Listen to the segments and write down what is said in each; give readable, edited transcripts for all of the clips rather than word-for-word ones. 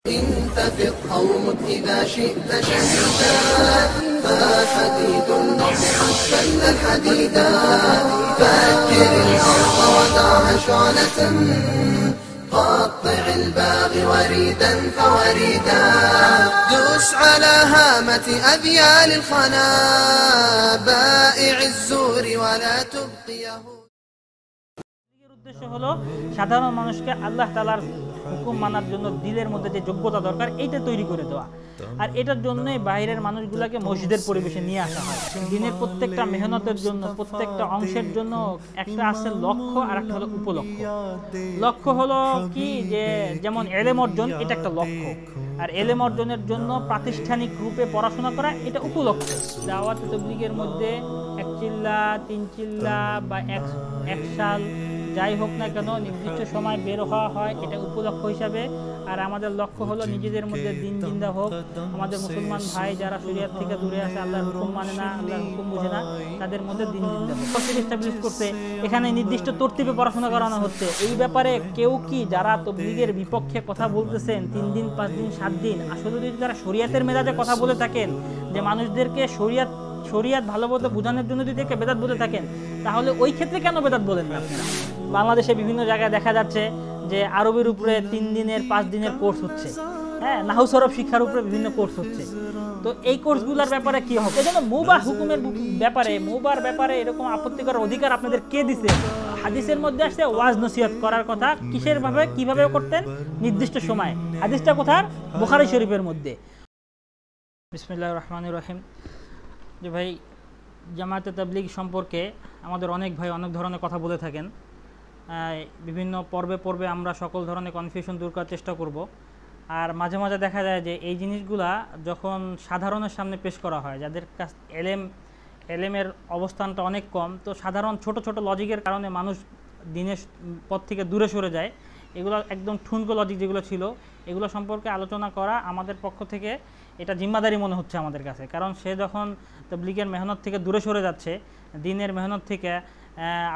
انتفض أو مت إذا شئت شهيدا فحديد النصر سل الحديدا فأجر الأرض ودعها شعلة قطع الباغي وريدا فوريدا دوس على هامة أذيال الخنا بائع الزور ولا تبقيه উদ্দেশ্য হলো সাধারণ মানুষকে আল্লাহ তাআলার হুকুম মানার জন্য দিলের মধ্যে যে যোগ্যতা দরকার এইটা তৈরি করে দেওয়া। আর এটার জন্যই বাইরের মানুষগুলোকে মসজিদের পরিবেশে নিয়ে আসা হয়। দিনের প্রত্যেকটা মেহনতের জন্য, প্রত্যেকটা অংশের জন্য একটা আছে লক্ষ্য আর একটা হলো উপলক্ষ্য। লক্ষ্য হলো কি, যে যেমন এলেম অর্জন, এটা একটা লক্ষ্য। আর এলেম অর্জনের জন্য প্রাতিষ্ঠানিক রূপে পড়াশোনা করা এটা উপলক্ষ্য। দাওয়াতে তাবলীগের মধ্যে 1 চিল্লা 3 চিল্লা বা এক সাল যাই হোক না কেন নির্দিষ্ট সময় বের হওয়া হয়, এটা উপলক্ষ্য হিসাবে। আর আমাদের লক্ষ্য হলো নিজেদের মধ্যে দিন জিন্দা হোক। আমাদের মুসলমান ভাই যারা শরিয়াত থেকে দূরে আছে, আল্লাহর হুকুম মানে না, আল্লাহর হুকুম বুঝে না, তাদের মধ্যে দিন জিন্দা হোক এস্টাবলিশ করতে। এখানে নির্দিষ্ট তরতিবে পড়াশোনা করানো হচ্ছে। এই ব্যাপারে কেউ কি যারা তাবলীগের বিপক্ষে কথা বলতেছেন 3 দিন 5 দিন 7 দিন, আসলে যদি তারা শরিয়াতের মেজাজে কথা বলে থাকেন, যে মানুষদেরকে শরিয়াত ভালোমতো বোঝানোর জন্য যদি বেদাত বলে থাকেন, তাহলে ওই ক্ষেত্রে কেন বেদাত বলেন না আপনারা? বাংলাদেশে বিভিন্ন জায়গায় দেখা যাচ্ছে যে আরবের উপরে 3 দিনের 5 দিনের কোর্স হচ্ছে, হ্যাঁ, নাহু সরফ শিক্ষার উপরে বিভিন্ন কোর্স হচ্ছে। তো এই কোর্সগুলোর ব্যাপারে কি হবে? এজন্য মুবাহ হুকুমের ব্যাপারে, মুবার ব্যাপারে এরকম আপত্তি করার অধিকার আপনাদের কে দিছে? হাদিসের মধ্যে আসছে ওয়াজ নসিহত করার কথা। কিসের ভাবে কিভাবে করতেন? নির্দিষ্ট সময়। হাদিসটা কোথায়? বুখারী শরীফের মধ্যে। বিসমিল্লাহির রহমানির রহিম। যে ভাই, জামায়াতে তাবলীগ সম্পর্কে আমাদের অনেক ভাই অনেক ধরনের কথা বলে থাকেন। বিভিন্ন পর্বে আমরা সকল ধরনের কনফিউশন দূর করার চেষ্টা করব। আর মাঝে মাঝে দেখা যায় যে এই জিনিসগুলা যখন সাধারণের সামনে পেশ করা হয়, যাদের কাছ এলেমের অবস্থানটা অনেক কম, তো সাধারণ ছোট ছোট লজিকের কারণে মানুষ দিনের পথ থেকে দূরে সরে যায়। এগুলো একদম ঠুনকো লজিক যেগুলো ছিল, এগুলো সম্পর্কে আলোচনা করা আমাদের পক্ষ থেকে এটা জিম্মাদারি মনে হচ্ছে আমাদের কাছে। কারণ সে যখন তাবলীগের মেহনত থেকে দূরে সরে যাচ্ছে, দিনের মেহনত থেকে,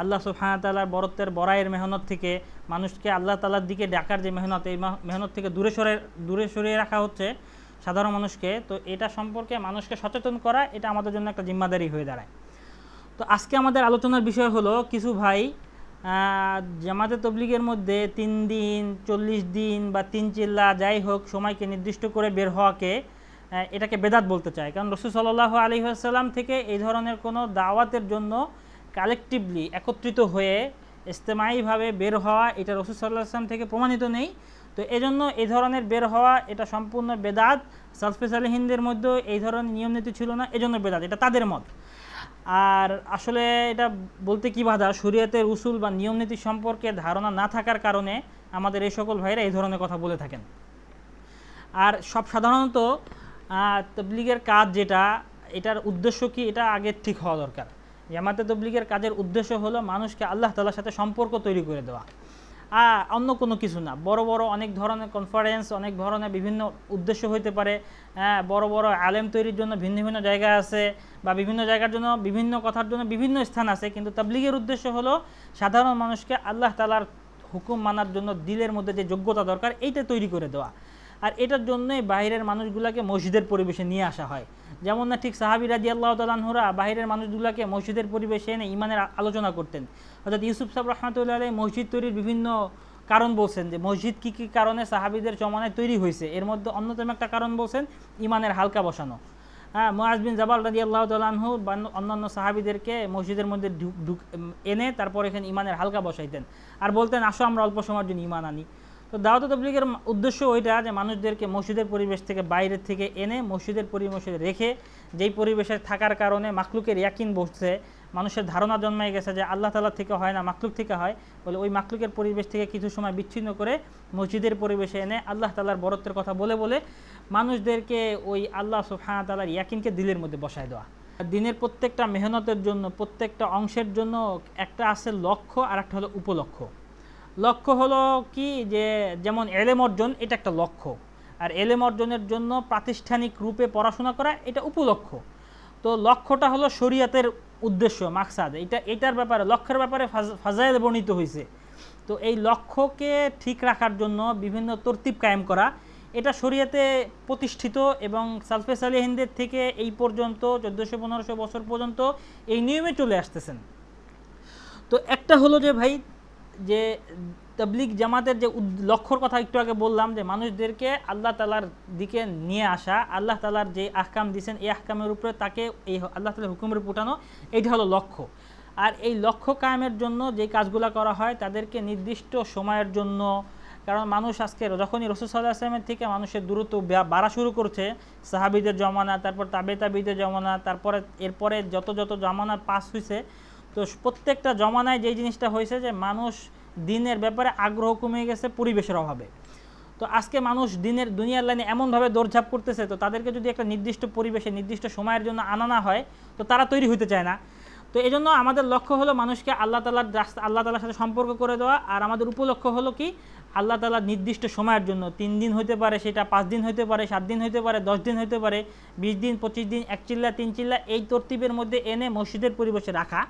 আল্লাহ সুবহানাহু ওয়া তাআলার বরত্বের বড়াইয়ের মেহনত থেকে, মানুষকে আল্লাহ তাআলার দিকে ডাকার যে মেহনত, এই মেহনত থেকে দূরে সরিয়ে রাখা হচ্ছে সাধারণ মানুষকে। তো এটা সম্পর্কে মানুষকে সচেতন করা এটা আমাদের জন্য একটা জিম্মাদারি হয়ে দাঁড়ায়। তো আজকে আমাদের আলোচনার বিষয় হলো, কিছু ভাই জামাতে তাবলীগের মধ্যে 3 দিন 40 দিন বা 3 চিল্লা যাই হোক সময়কে নির্দিষ্ট করে বের হওয়াকে এটাকে বেদাত বলতে চায়। কারণ রাসূল সাল্লাল্লাহু আলাইহি ওয়াসাল্লাম থেকে এই ধরনের কোনো দাওয়াতের জন্য কালেকটিভলি একত্রিত হয়ে ইজতিমাইভাবে বের হওয়া এটা রাসূল সাল্লাল্লাহু আলাইহি ওয়াসাল্লাম থেকে প্রমাণিত নেই। তো এজন্য এই ধরনের বের হওয়া এটা সম্পূর্ণ বেদাত। সালফে সালেহিনদের মধ্যে এই ধরনের নিয়ম নীতি ছিল না, এজন্য বেদাত, এটা তাদের মত। আর আসলে এটা বলতে কি বাধা, শরীয়তের উসুল বা নিয়ম নীতি সম্পর্কে ধারণা না থাকার কারণে আমাদের এই সকল ভাইরা এই ধরনের কথা বলে থাকেন। আর সাধারণত তাবলীগের কাজ যেটা, এটার উদ্দেশ্য কি, এটা আগে ঠিক হওয়া দরকার। জামাতে তাবলীগের কাজের উদ্দেশ্য হলো মানুষকে আল্লাহ তাআলার সাথে সম্পর্ক তৈরি করে দেওয়া, অন্য কোনো কিছু না। বড় বড় অনেক ধরনের কনফারেন্স, অনেক ধরনের বিভিন্ন উদ্দেশ্য হইতে পারে। বড় বড় আলেম তৈরির জন্য ভিন্ন ভিন্ন জায়গা আছে, বা বিভিন্ন জায়গার জন্য বিভিন্ন কথার জন্য বিভিন্ন স্থান আছে। কিন্তু তাবলীগের উদ্দেশ্য হলো সাধারণ মানুষকে আল্লাহ তাআলার হুকুম মানার জন্য দিলের মধ্যে যে যোগ্যতা দরকার এইটা তৈরি করে দেওয়া। আর এটার জন্যই বাইরের মানুষগুলোকে মসজিদের পরিবেশে নিয়ে আসা হয়। যেমন না ঠিক সাহাবী রাদিয়াল্লাহু তাআলা আনহুরা বাইরের মানুষগুলোকে মসজিদের পরিবেশে এনে ইমানের আলোচনা করতেন। অর্থাৎ ইউসুফ সাহেব রাহমাতুল্লাহ আলাইহি মসজিদ তৈরির বিভিন্ন কারণ বলছেন, যে মসজিদ কী কী কারণে সাহাবীদের জমানায় তৈরি হয়েছে। এর মধ্যে অন্যতম একটা কারণ বলছেন ইমানের হালকা বসানো। মুআয বিন জাবাল রাদিয়াল্লাহু তাআলা আনহু অন্যান্য সাহাবীদেরকে মসজিদের মধ্যে এনে তারপর এখানে ইমানের হালকা বসাইতেন, আর বলতেন আসো আমরা অল্প সময়ের জন্য ইমান আনি। তো দাওয়াত তাবলীগের উদ্দেশ্য ওইটা, যে মানুষদেরকে মসজিদের পরিবেশ থেকে বাইরের থেকে এনে মসজিদের পরিবেশে রেখে, যেই পরিবেশে থাকার কারণে মাখলুকের ইয়াকিন বসছে, মানুষের ধারণা জন্মায় গেছে যে আল্লাহ তাআলা থেকে হয় না, মাখলুক থেকে হয়, বলে ওই মাখলুকের পরিবেশ থেকে কিছু সময় বিচ্ছিন্ন করে মসজিদের পরিবেশে এনে আল্লাহ তাআলার বরত্বের কথা বলে বলে মানুষদেরকে ওই আল্লাহ সুবহানাহু ওয়া তাআলার ইয়াকিনকে দিলের মধ্যে বসায় দেওয়া। দিনের প্রত্যেকটা মেহনতের জন্য, প্রত্যেকটা অংশের জন্য একটা আছে লক্ষ্য আর একটা হলো উপলক্ষ্য। লক্ষ্য হলো কি, যে যেমন এলেম অর্জন, এটা একটা লক্ষ্য। আর এলেম অর্জনের জন্য প্রাতিষ্ঠানিক রূপে পড়াশোনা করা এটা উপলক্ষ্য। তো লক্ষ্যটা হলো শরিয়াতের উদ্দেশ্য, মাকসাদ। এটার ব্যাপারে, লক্ষ্যের ব্যাপারে ফাজাইল বর্ণিত হয়েছে। তো এই লক্ষ্যকে ঠিক রাখার জন্য বিভিন্ন তরতিব কায়েম করা, এটা শরিয়াতে প্রতিষ্ঠিত এবং সালফে সালেহিনদের থেকে এই পর্যন্ত 1400-1500 বছর পর্যন্ত এই নিয়মে চলে আসতেছেন। তো একটা হলো যে ভাই যে তাবলিগ জামাতের যে লক্ষ্যর কথা একটু আগে বললাম, যে মানুষদেরকে আল্লাহ তাআলার দিকে নিয়ে আসা, আল্লাহ তাআলার যে আহকাম দিয়েছেন এই আহকামের উপরে তাকে এই আল্লাহ তাআলার হুকুমের উপর উঠানো, এইটা হলো লক্ষ্য। আর এই লক্ষ্য কায়েমের জন্য যে কাজগুলো করা হয় তাদেরকে নির্দিষ্ট সময়ের জন্য, কারণ মানুষ আজকে যখনই রাসূল সাল্লাল্লাহু আলাইহি ওয়াসাল্লামের থেকে মানুষের দূরত্ব বাড়া শুরু করছে, সাহাবীদের জমানা, তারপর তাবেঈদের জমানা, তারপরে এরপরে যত যত জমানা পাস হয়েছে, তো প্রত্যেকটা জমানায় যেই জিনিসটা হয়েছে যে মানুষ দিনের ব্যাপারে আগ্রহ কমে গেছে পরিবেশের অভাবে। তো আজকে মানুষ দুনিয়ার লাইনে এমনভাবে দৌড়ঝাঁপ করতেছে, তো তাদেরকে যদি একটা নির্দিষ্ট পরিবেশে নির্দিষ্ট সময়ের জন্য আনা না হয় তো তারা তৈরি হতে চায় না। তো এই জন্য আমাদের লক্ষ্য হলো মানুষকে আল্লাহ তাআলার সাথে সম্পর্ক করে দেওয়া। আর আমাদের উপলক্ষ্য হলো কি, আল্লাহ তাআলার নির্দিষ্ট সময়ের জন্য 3 দিন হইতে পারে, সেটা 5 দিন হইতে পারে, 7 দিন হইতে পারে, 10 দিন হইতে পারে, 20 দিন, 25 দিন, 1 চিল্লা 3 চিল্লা, এই তরতিবের মধ্যে এনে মসজিদের পরিবেশে রাখা,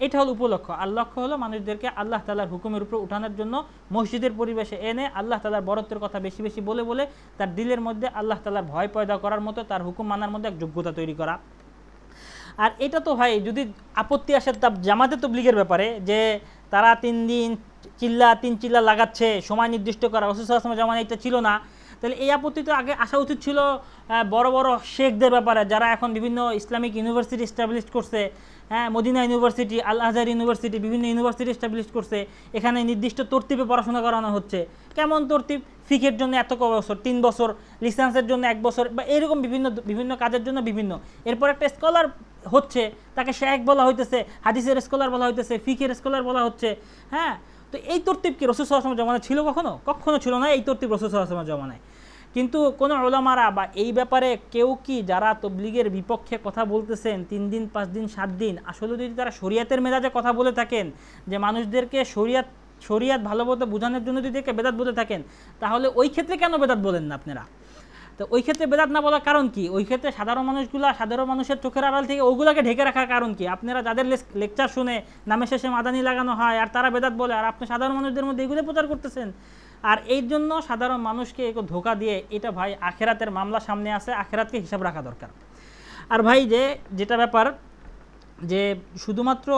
এটা হলো উপলক্ষ্য। আর লক্ষ্য হলো মানুষদেরকে আল্লাহ তাআলার হুকুমের উপর উঠানোর জন্য মসজিদের পরিবেশে এনে আল্লাহ তাআলার বরত্বের কথা বেশি বেশি বলে বলে তার দিলের মধ্যে আল্লাহ তাআলার ভয় পয়দা করার মতো, তার হুকুম মানার মধ্যে এক যোগ্যতা তৈরি করা। আর এটা তো ভাই যদি আপত্তি আসে জামাতে তাবলীগের ব্যাপারে, যে তারা 3 দিন 3 চিল্লা লাগাচ্ছে, সময় নির্দিষ্ট করা, রাসূল সাল্লাল্লাহু আলাইহি ওয়াসাল্লামের জামানায় এটা ছিল না, তাহলে এই আপত্তি তো আগে আসা উচিত ছিল বড় বড় শেখদের ব্যাপারে, যারা এখন বিভিন্ন ইসলামিক ইউনিভার্সিটি এস্টাবলিশ করছে, হ্যাঁ, মদিনা ইউনিভার্সিটি, আল আজহার ইউনিভার্সিটি, বিভিন্ন ইউনিভার্সিটি এস্টাবলিশ করছে, এখানে নির্দিষ্ট তরতিবে পড়াশোনা করানো হচ্ছে। কেমন তরতিব? ফিকের জন্য এত বছর, 3 বছর, লিসেন্সের জন্য 1 বছর, বা এরকম বিভিন্ন কাজের জন্য বিভিন্ন। এরপর একটা স্কলার হচ্ছে, তাকে শেখ বলা হইতেছে, হাদিসের স্কলার বলা হইতেছে, ফিকের স্কলার বলা হচ্ছে। হ্যাঁ, তো এই তরতিব কি রাসূল সাল্লাল্লাহু আলাইহি ওয়াসাল্লামের জামানায় ছিল? কখনো ছিল না এই তরতিব রাসূল সাল্লাল্লাহু আলাইহি ওয়াসাল্লামের জামানায়। কিন্তু কোনো উলামারা বা এই ব্যাপারে কেউ কি যারা তাবলীগের বিপক্ষে কথা বলতেছেন 3 দিন, 5 দিন, 7 দিন, আসলে যদি তারা শরীয়তের মেজাজে কথা বলে থাকেন, যে মানুষদেরকে শরীয়ত ভালোমতো বোঝানোর জন্য যদি বেদাত বলে থাকেন, তাহলে ওই ক্ষেত্রে কেন বেদাত বলেন না আপনারা? তো ওই ক্ষেত্রে বেদাত না বলার কারণ কি? ওই ক্ষেত্রে সাধারণ মানুষের চোখের আড়াল থেকে ওগুলোকে ঢেকে রাখার কারণ কি? আপনারা যাদের লেকচার শুনে নামে শেষে মাদানি লাগানো হয় আর তারা বেদাত বলে, আর আপনি সাধারণ মানুষদের মধ্যে এগুলো প্রচার করতেছেন। আর এই জন্য সাধারণ মানুষকে ধোঁকা দিয়ে, এটা ভাই আখেরাতের মামলা সামনে আছে, আখেরাতকে হিসাব রাখা দরকার। আর ভাই যেটা ব্যাপার, যে শুধুমাত্র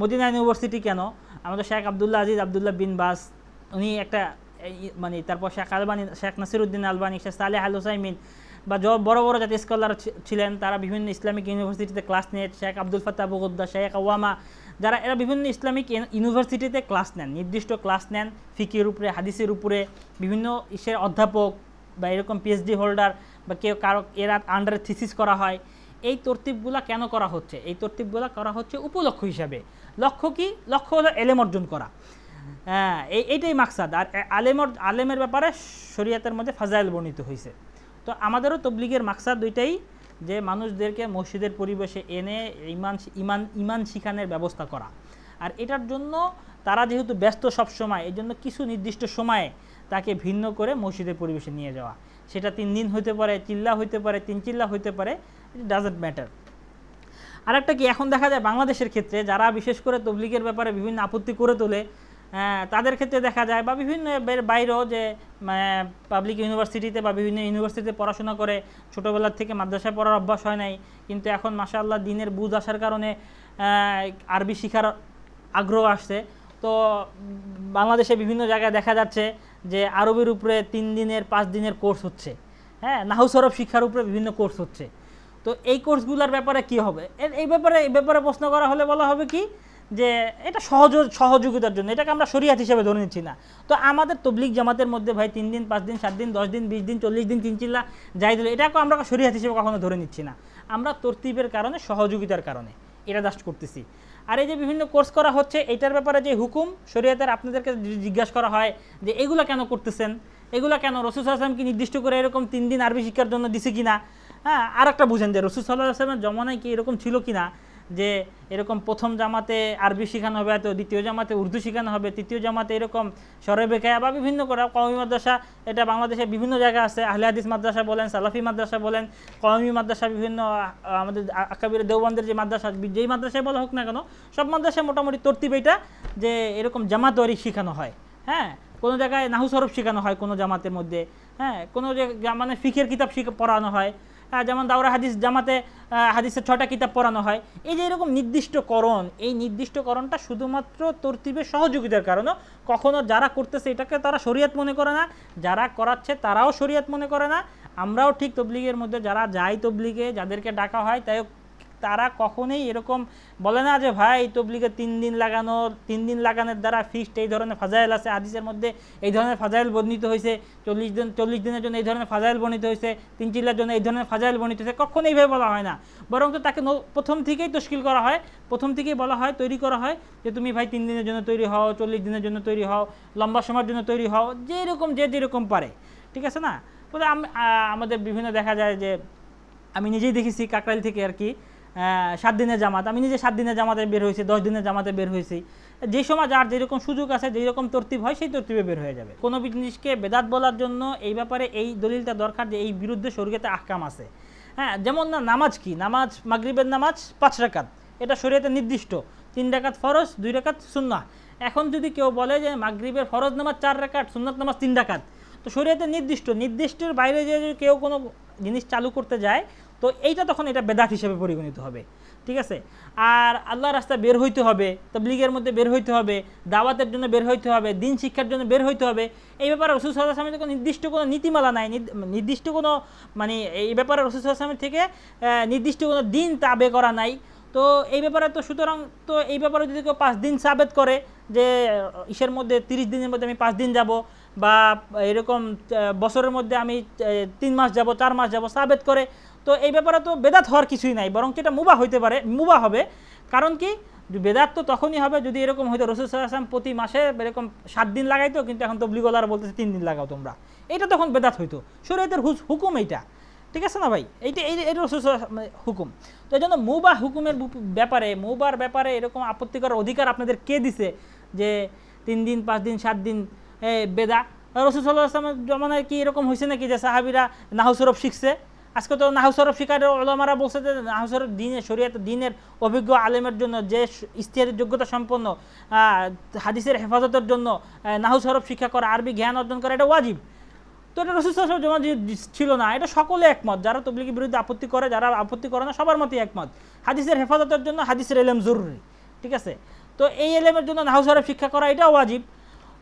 মদিনা ইউনিভার্সিটি কেন, আমাদের শেখ আব্দুল্লাহ বিন বাস, উনি একটা মানে, তারপর শেখ আলবানি, শেখ নাসিরউদ্দিন আলবানি, শেখ সালেহ আল হুসাইমিন, বা বড় বড় জাতীয় স্কলার ছিলেন, তারা বিভিন্ন ইসলামিক ইউনিভার্সিটিতে ক্লাস নেন, শেখ আব্দুল ফাত্তাহ আবু গুদ্দা, শেখ আওয়ামা, যারা এরা বিভিন্ন ইসলামিক ইউনিভার্সিটিতে ক্লাস নেন, নির্দিষ্ট ক্লাস নেন ফিকের উপরে, হাদিসের উপরে, বিভিন্ন ইসের অধ্যাপক বা এরকম পিএইচডি হোল্ডার বা কেউ কারো এরা আন্ডারে থিসিস করা হয়। এই তরতিবগুলা কেন করা হচ্ছে? এই তরতিবগুলা করা হচ্ছে উপলক্ষ হিসাবে। লক্ষ্য কি? লক্ষ্য হলো এলেম অর্জন করা। হ্যাঁ, এইটাই মাকসাদ। আর আলেমের ব্যাপারে শরীয়তের মধ্যে ফাজাইল বর্ণিত হয়েছে। তো আমাদেরও তাবলীগের মাকসাদ দুইটাই, যে মানুষদেরকে মসজিদের পরিবেশে এনে ইমান শিখানোর ব্যবস্থা করা। আর এটার জন্য তারা যেহেতু ব্যস্ত সব সময়, এই জন্য কিছু নির্দিষ্ট সময়ে তাকে ভিন্ন করে মসজিদের পরিবেশে নিয়ে যাওয়া। সেটা 3 দিন হইতে পারে, চিল্লা হইতে পারে, 3 চিল্লা হইতে পারে, ইট ডাজন্ট ম্যাটার। আরেকটা কি, এখন দেখা যায় বাংলাদেশের ক্ষেত্রে যারা বিশেষ করে তাবলীগের ব্যাপারে বিভিন্ন আপত্তি করে তোলে, তাদের ক্ষেত্রে দেখা যায়, বা বিভিন্ন বাইরেও, যে পাবলিক ইউনিভার্সিটিতে বা বিভিন্ন ইউনিভার্সিটিতে পড়াশোনা করে, ছোটোবেলার থেকে মাদ্রাসায় পড়ার অভ্যাস হয় নাই, কিন্তু এখন মাশাআল্লাহ দিনের বুঝ আসার কারণে আরবি শিখার আগ্রহ আসছে। তো বাংলাদেশে বিভিন্ন জায়গায় দেখা যাচ্ছে যে আরবির উপরে 3 দিনের 5 দিনের কোর্স হচ্ছে, হ্যাঁ, নাহু সরফ শিক্ষার উপরে বিভিন্ন কোর্স হচ্ছে। তো এই কোর্সগুলোর ব্যাপারে কি হবে? এই ব্যাপারে প্রশ্ন করা হলে বলা হবে কি, যে এটা সহযোগিতার জন্য, এটাকে আমরা শরীয়ত হিসেবে ধরে নিচ্ছি না। তো আমাদের তাবলীগ জামাতের মধ্যে ভাই 3 দিন, 5 দিন, 7 দিন, 10 দিন, 20 দিন, 40 দিন, 3 চিল্লা যাই দিল, এটাকে আমরা শরীয়ত হিসেবে কখনো ধরে নিচ্ছি না। আমরা তরতিবের কারণে, সহযোগিতার কারণে এটা জাস্ট করতেছি। আর এই যে বিভিন্ন কোর্স করা হচ্ছে, এটার ব্যাপারে যে হুকুম শরীয়তের, আপনাদেরকে জিজ্ঞাসা করা হয় যে এগুলো কেন করতেছেন, এগুলো কেন, রাসূল সাল্লাল্লাহু আলাইহি ওয়াসাল্লাম কি নির্দিষ্ট করে এরকম 3 দিন আরবি শিক্ষার জন্য দিছে কিনা? হ্যাঁ, আর একটা বুঝেন যে রাসূল সাল্লাল্লাহু আলাইহি ওয়াসাল্লামের জমানায় কি এরকম ছিল কিনা, যে এরকম প্রথম জামাতে আরবি শেখানো হবে, তো দ্বিতীয় জামাতে উর্দু শেখানো হবে, তৃতীয় জামাতে এরকম শরবেকায়া বা বিভিন্ন করে কওমি মাদ্রাসা, এটা বাংলাদেশে বিভিন্ন জায়গা আছে, আহলে হাদিস মাদ্রাসা বলেন, সালাফি মাদ্রাসা বলেন, কওমি মাদ্রাসা, বিভিন্ন আমাদের আকাবির দেওবন্দের যে মাদ্রাসা, যেই মাদ্রাসায় বলা হোক না কেন, সব মাদ্রাসায় মোটামুটি তরতিব এটা, যে এরকম জামাত ওয়ারি শেখানো হয়। হ্যাঁ, কোনো জায়গায় নাহু সরফ শেখানো হয় কোনো জামাতের মধ্যে, হ্যাঁ, কোনো মানে ফিকের কিতাব পড়ানো হয়, যেমন দাওরা হাদিস জামাতে হাদিসের 6টা কিতাব পড়ানো হয়। এই যে এরকম নির্দিষ্টকরণ, এই নির্দিষ্টকরণটা শুধুমাত্র তরতিবের সহযোগিতার কারণে, কখনো যারা করতেছে এটাকে তারা শরীয়ত মনে করে না, যারা করাচ্ছে তারাও শরীয়ত মনে করে না। আমরাও ঠিক তবলিগের মধ্যে যারা যাই তবলিগে, যাদেরকে ডাকা হয়, তাই তারা কখনোই এরকম বলে না যে ভাই তবলিগে 3 দিন লাগানোর দ্বারা ফিক্সড এই ধরনের ফাজাইল আছে, হাদিসের মধ্যে এই ধরনের ফাজাইল বর্ণিত হয়েছে, 40 দিনের জন্য এই ধরনের ফাজাইল বর্ণিত হয়েছে, 3 চিল্লার জন্য এই ধরনের ফাজাইল বর্ণিত হয়েছে, কখনো এইভাবে বলা হয় না। বরং তো তাকে প্রথম থেকেই তশকিল করা হয়, প্রথম থেকেই বলা হয়, তৈরি করা হয় যে তুমি ভাই 3 দিনের জন্য তৈরি হও, 40 দিনের জন্য তৈরি হও, লম্বা সময়ের জন্য তৈরি হও, যেরকম পারে, ঠিক আছে না। তবে আমাদের বিভিন্ন দেখা যায় যে, আমি নিজেই দেখেছি কাকরাইল থেকে আর কি 7 দিনের জামাত, আমি নিজে 7 দিনের জামাতে বের হয়েছি, 10 দিনের জামাতে বের হয়েছি। যে সময় যার যেরকম সুযোগ আছে, যেরকম তরতিব হয় সেই তরতিবে বের হয়ে যাবে। কোনো জিনিসকে বেদাত বলার জন্য এই ব্যাপারে এই দলিলটা দরকার যে এই বিরুদ্ধে শরীয়তে আহকাম আছে। হ্যাঁ, যেমন না নামাজ কি, নামাজ মাগরিবের নামাজ 5 রাকাত, এটা শরীয়তে নির্দিষ্ট, 3 রাকাত ফরজ, 2 রাকাত সুন্নাহ। এখন যদি কেউ বলে যে মাগরিবের ফরজ নামাজ 4 রাকাত, সুন্নাত নামাজ 3 রাকাত, তো শরীয়তে নির্দিষ্টের বাইরে যে কেউ কোনো জিনিস চালু করতে যায়, তো এইটা তখন এটা বেদাত হিসেবে পরিগণিত হবে, ঠিক আছে। আর আল্লাহর রাস্তায় বের হইতে হবে, তাবলীগের মধ্যে বের হইতে হবে, দাওয়াতের জন্য বের হইতে হবে, দিন শিক্ষার জন্য বের হইতে হবে, এই ব্যাপারে রাসূল সাল্লাল্লাহু আলাইহি ওয়াসাল্লামের কোনো নির্দিষ্ট কোনো নীতিমালা নাই, নির্দিষ্ট কোনো মানে এই ব্যাপারে রাসূল সাল্লাল্লাহু আলাইহি ওয়াসাল্লামের থেকে নির্দিষ্ট কোনো দিন তাবে করা নাই। তো এই ব্যাপারে তো সুতরাং তো এই ব্যাপারে যদি কেউ 5 দিন সাবেত করে যে ইসের মধ্যে 30 দিনের মধ্যে আমি 5 দিন যাব, বা এরকম বছরের মধ্যে আমি 3 মাস যাব, 4 মাস যাব, সাবেত করে, তো এই ব্যাপারে তো বেদাত হওয়ার কিছুই নাই, বরং এটা মুবাহ হইতে পারে, মুবাহ হবে। কারণ কি, বেদাত তো তখনই হবে যদি এরকম হয়তো রাসূল সাল্লাল্লাহু আলাইহি ওয়াসাল্লাম প্রতি মাসে এরকম 7 দিন লাগাইতো, কিন্তু এখন তবলীগওয়ালারা বলতেছে 3 দিন লাগাও তোমরা, এটা তখন বেদাত হইতো। শরীয়তের হুকুম এইটা, ঠিক আছে না ভাই, এইটা রাসূল হুকুম। তো এই জন্য মুবাহ হুকুমের ব্যাপারে এরকম আপত্তি করার অধিকার আপনাদের কে দিছে যে 3 দিন 5 দিন 7 দিন বেদা? রাসূল সাল্লাল্লাহু আলাইহি ওয়াসাল্লামের জমানায় কি এরকম হয়েছে নাকি যে সাহাবীরা নাহু সরফ শিখছে? আজকে তো নাহু সরফ শিখার উলামারা বলছে যে নাহু সরফ দিনের অভিজ্ঞ আলেমের জন্য, যে ইজতিহাদি যোগ্যতা সম্পন্ন, হাদিসের হেফাজতের জন্য নাহু সরফ শিক্ষা করা, আরবি জ্ঞান অর্জন করা, এটা ওয়াজিব। তো এটা রাসূল সাল্লাল্লাহু আলাইহি ওয়াসাল্লাম ছিল না, এটা সকলে একমত, যারা তাবলীগের বিরুদ্ধে আপত্তি করে, যারা আপত্তি করে না, সবার মতই একমত। হাদিসের হেফাজতের জন্য হাদিসের ইলম জরুরি, ঠিক আছে। তো এই ইলমের জন্য নাহু সরফ শিক্ষা করা এটা ওয়াজিব।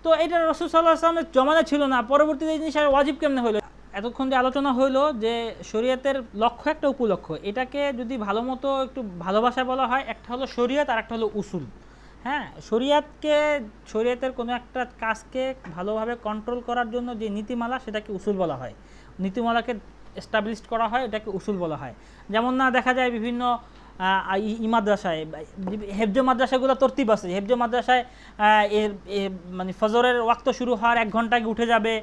তো এটা রাসূল সাল্লাল্লাহু আলাইহি ওয়াসাল্লামের জমানায় ছিল না, পরবর্তীতে এই জিনিস ওয়াজিব কেমনে হলো? এতক্ষণ যে আলোচনা হইলো যে শরীয়তের লক্ষ্য একটা উপলক্ষ, এটাকে যদি ভালো মতো একটু ভালোবাসা বলা হয়, একটা হলো শরীয়ত আর একটা হলো উসুল। হ্যাঁ, শরীয়তের কোনো একটা কাজকে ভালোভাবে কন্ট্রোল করার জন্য যে নীতিমালা, সেটাকে উসুল বলা হয়। নীতিমালাকে এস্টাবলিশ করা হয়, এটাকে উসুল বলা হয়। যেমন না দেখা যায় বিভিন্ন মাদ্রাসায়, হেফজ মাদ্রাসাগুলো তরতিব আছে, হেফজ মাদ্রাসায় মানে ফজরের ওয়াক্ত শুরু হওয়ার 1 ঘন্টা আগে উঠে যাবে,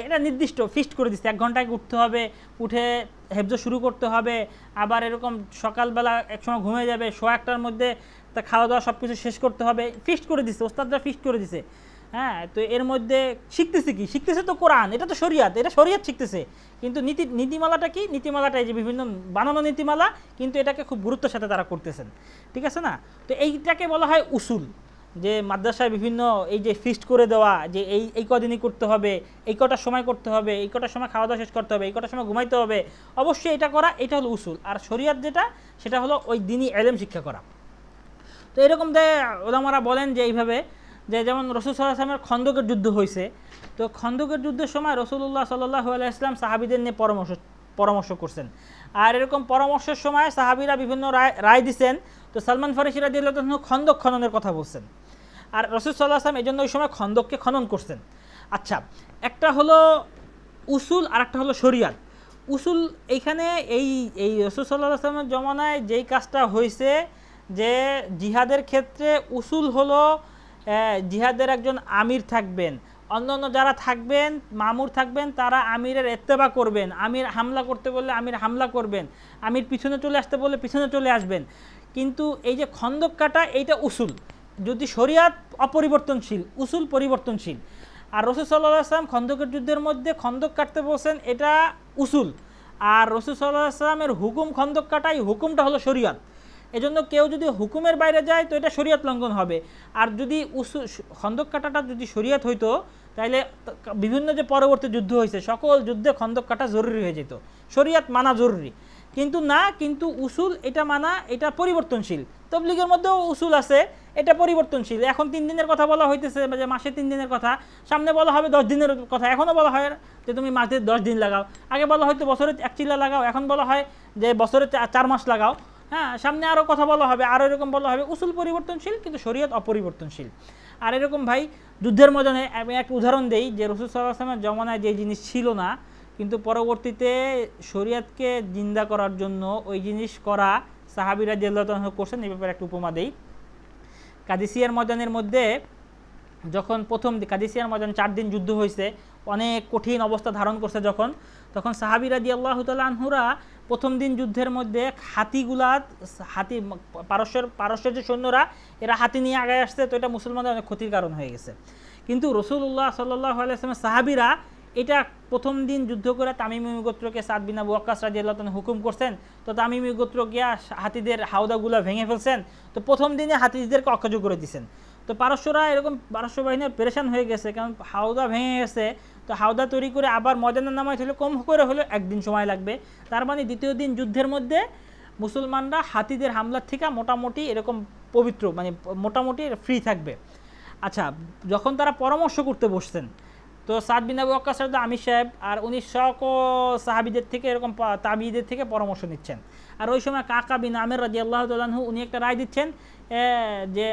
এটা নির্দিষ্ট ফিক্সড করে দিচ্ছে, 1 ঘন্টা আগে উঠতে হবে, উঠে হেফজ শুরু করতে হবে। আবার এরকম সকালবেলা একসময় ঘুমিয়ে যাবে, 1:15টার মধ্যে তা খাওয়া দাওয়া সব কিছু শেষ করতে হবে, ফিক্সড করে দিচ্ছে, ওস্তাদরা ফিক্সড করে দিছে। হ্যাঁ, তো এর মধ্যে শিখতেছে তো কোরআন, এটা তো শরীয়ত, এটা শরীয়ত শিখতেছে। কিন্তু নীতিমালাটা কি? নীতিমালাটা এই যে বিভিন্ন বানানো নীতিমালা, কিন্তু এটাকে খুব গুরুত্বের সাথে তারা করতেছেন, ঠিক আছে না। তো এইটাকে বলা হয় উসুল। যে মাদ্রাসায় বিভিন্ন এই যে ফিক্সড করে দেওয়া, যে এই কদিনই করতে হবে, এই কটার সময় করতে হবে, এই কটার সময় খাওয়া দাওয়া শেষ করতে হবে, এই কটার সময় ঘুমাইতে হবে, অবশ্যই এটা করা, এটা হলো উসুল। আর শরীয়ত যেটা, সেটা হলো ওই দিনই ইলম শিক্ষা করা। তো এরকম যে ওলামারা বলেন যে এইভাবে, যে যেমন রাসূল সাল্লাল্লাহু আলাইহি ওয়াসাল্লামের খন্দকের যুদ্ধ হয়েছে, তো খন্দকের যুদ্ধের সময় রাসূলুল্লাহ সাল্লাল্লাহু আলাইহি ওয়াসাল্লাম সাহাবীদের নিয়ে পরামর্শ করছেন। আর এরকম পরামর্শের সময় সাহাবীরা বিভিন্ন রায় দিচ্ছেন। তো সালমান ফারিসি রাদিয়াল্লাহু আনহু খন্দক খননের কথা বলছেন, আর রাসূল সাল্লাল্লাহু আলাইহি ওয়াসাল্লাম এই জন্য ওই সময় খন্দককে খনন করছেন। আচ্ছা, একটা হলো উসুল আর একটা হলো শরীয়ত। উসুল এইখানে এই রাসূল সাল্লাল্লাহু আলাইহি ওয়াসাল্লামের জমানায় যেই কাজটা হয়েছে, যে জিহাদের ক্ষেত্রে উসুল হলো জিহাদের একজন আমির থাকবেন, অন্যান্য যারা থাকবেন মামুর থাকবেন, তারা আমিরের ইত্তেবা করবেন, আমির হামলা করতে বললে আমির হামলা করবেন, আমির পিছনে চলে আসতে বললে পিছনে চলে আসবেন। কিন্তু এই যে খন্দক কাটা, এইটা উসুল। যদি শরীয়ত অপরিবর্তনশীল, উসুল পরিবর্তনশীল। আর রাসূল সাল্লাল্লাহু আলাইহি ওয়াসাল্লাম খন্দকের যুদ্ধের মধ্যে খন্দক কাটতে বলছেন, এটা উসুল। আর রাসূল সাল্লাল্লাহু আলাইহি ওয়াসাল্লামের হুকুম খন্দক কাটাই, হুকুমটা হলো শরীয়ত। এজন্য কেউ যদি হুকুমের বাইরে যায় তো এটা শরীয়ত লঙ্ঘন হবে। আর যদি খন্দক কাটাটা যদি শরীয়ত হইতো, তাইলে বিভিন্ন যে পরবর্তী যুদ্ধ হয়েছে সকল যুদ্ধে খন্দক কাটা জরুরি হয়ে যেত, শরিয়াত মানা জরুরি। কিন্তু না, কিন্তু উসুল এটা মানা এটা পরিবর্তনশীল। তবলিগের মধ্যেও উসুল আছে, এটা পরিবর্তনশীল। এখন 3 দিনের কথা বলা হইতেছে, যে মাসে 3 দিনের কথা, সামনে বলা হবে 10 দিনের কথা। এখনও বলা হয় যে তুমি মাসে 10 দিন লাগাও, আগে বলা হয়তো বছরে 1 চিল্লা লাগাও, এখন বলা হয় যে বছরে 4 মাস লাগাও। হ্যাঁ, সামনে আরও কথা বলা হবে, আরও এরকম বলা হবে। উসুল পরিবর্তনশীল কিন্তু শরীয়ত অপরিবর্তনশীল। আর এরকম ভাই যুদ্ধের ময়দানে আমি একটা উদাহরণ দেই যে রাসূল সাল্লাল্লাহু আলাইহি ওয়াসাল্লামের জমানায় যে জিনিস ছিল না, কিন্তু পরবর্তীতে শরীয়তকে জিন্দা করার জন্য ওই জিনিস করা সাহাবী রাদিয়াল্লাহু তাআলা করছেন। এই ব্যাপারে একটা উপমা দেই। কাদিসিয়ার ময়দানের মধ্যে যখন প্রথম কাদিসিয়ার ময়দানে 4 দিন যুদ্ধ হয়েছে, অনেক কঠিন অবস্থা ধারণ করছে তখন সাহাবী রাদিয়াল্লাহু তাআলা আনহুরা প্রথম দিন যুদ্ধের মধ্যে হাতি পারস্যের যে সৈন্যরা এরা হাতি নিয়ে আগায় আসছে, তো এটা মুসলমানদের অনেক ক্ষতির কারণ হয়ে গেছে। কিন্তু রাসূলুল্লাহ সাল্লাল্লাহু আলাইহি ওয়াসাল্লাম সাহাবীরা এটা প্রথম দিন যুদ্ধ করে তামিমি গোত্রকে সাদ বিন আবু ওয়াক্কাস রাদিয়াল্লাহু তাআলা হুকুম করছেন। তো তামিমি গোত্র গিয়া হাতিদের হাওদাগুলো ভেঙে ফেলছেন। তো প্রথম দিনে হাতিদেরকে অকার্য করে দিয়েছেন। তো পারস্যরা এরকম পারস্য বাহিনীর পেরেশান হয়ে গেছে, কারণ হাওদা ভেঙে গেছে। তো হাওদা তৈরি করে আবার ময়দানে নামাইতে হলে কম করে হলে 1 দিন সময় লাগবে। তার মানে দ্বিতীয় দিন যুদ্ধের মধ্যে মুসলমানরা হাতিদের হামলার থেকে মোটামুটি এরকম পবিত্র, মানে মোটামুটি ফ্রি থাকবে। আচ্ছা, যখন তারা পরামর্শ করতে বসছেন, তো সাদ বিন আবু ওয়াক্কাস রাদিয়াল্লাহু আমির সাহেব আর উনি সাহাবীদের থেকে এরকম তাবিঈদের থেকে পরামর্শ নিচ্ছেন। আর ওই সময় কাকা বিন আমির রাদিয়াল্লাহু তাআলা আনহু উনি একটা রায় দিচ্ছেন যে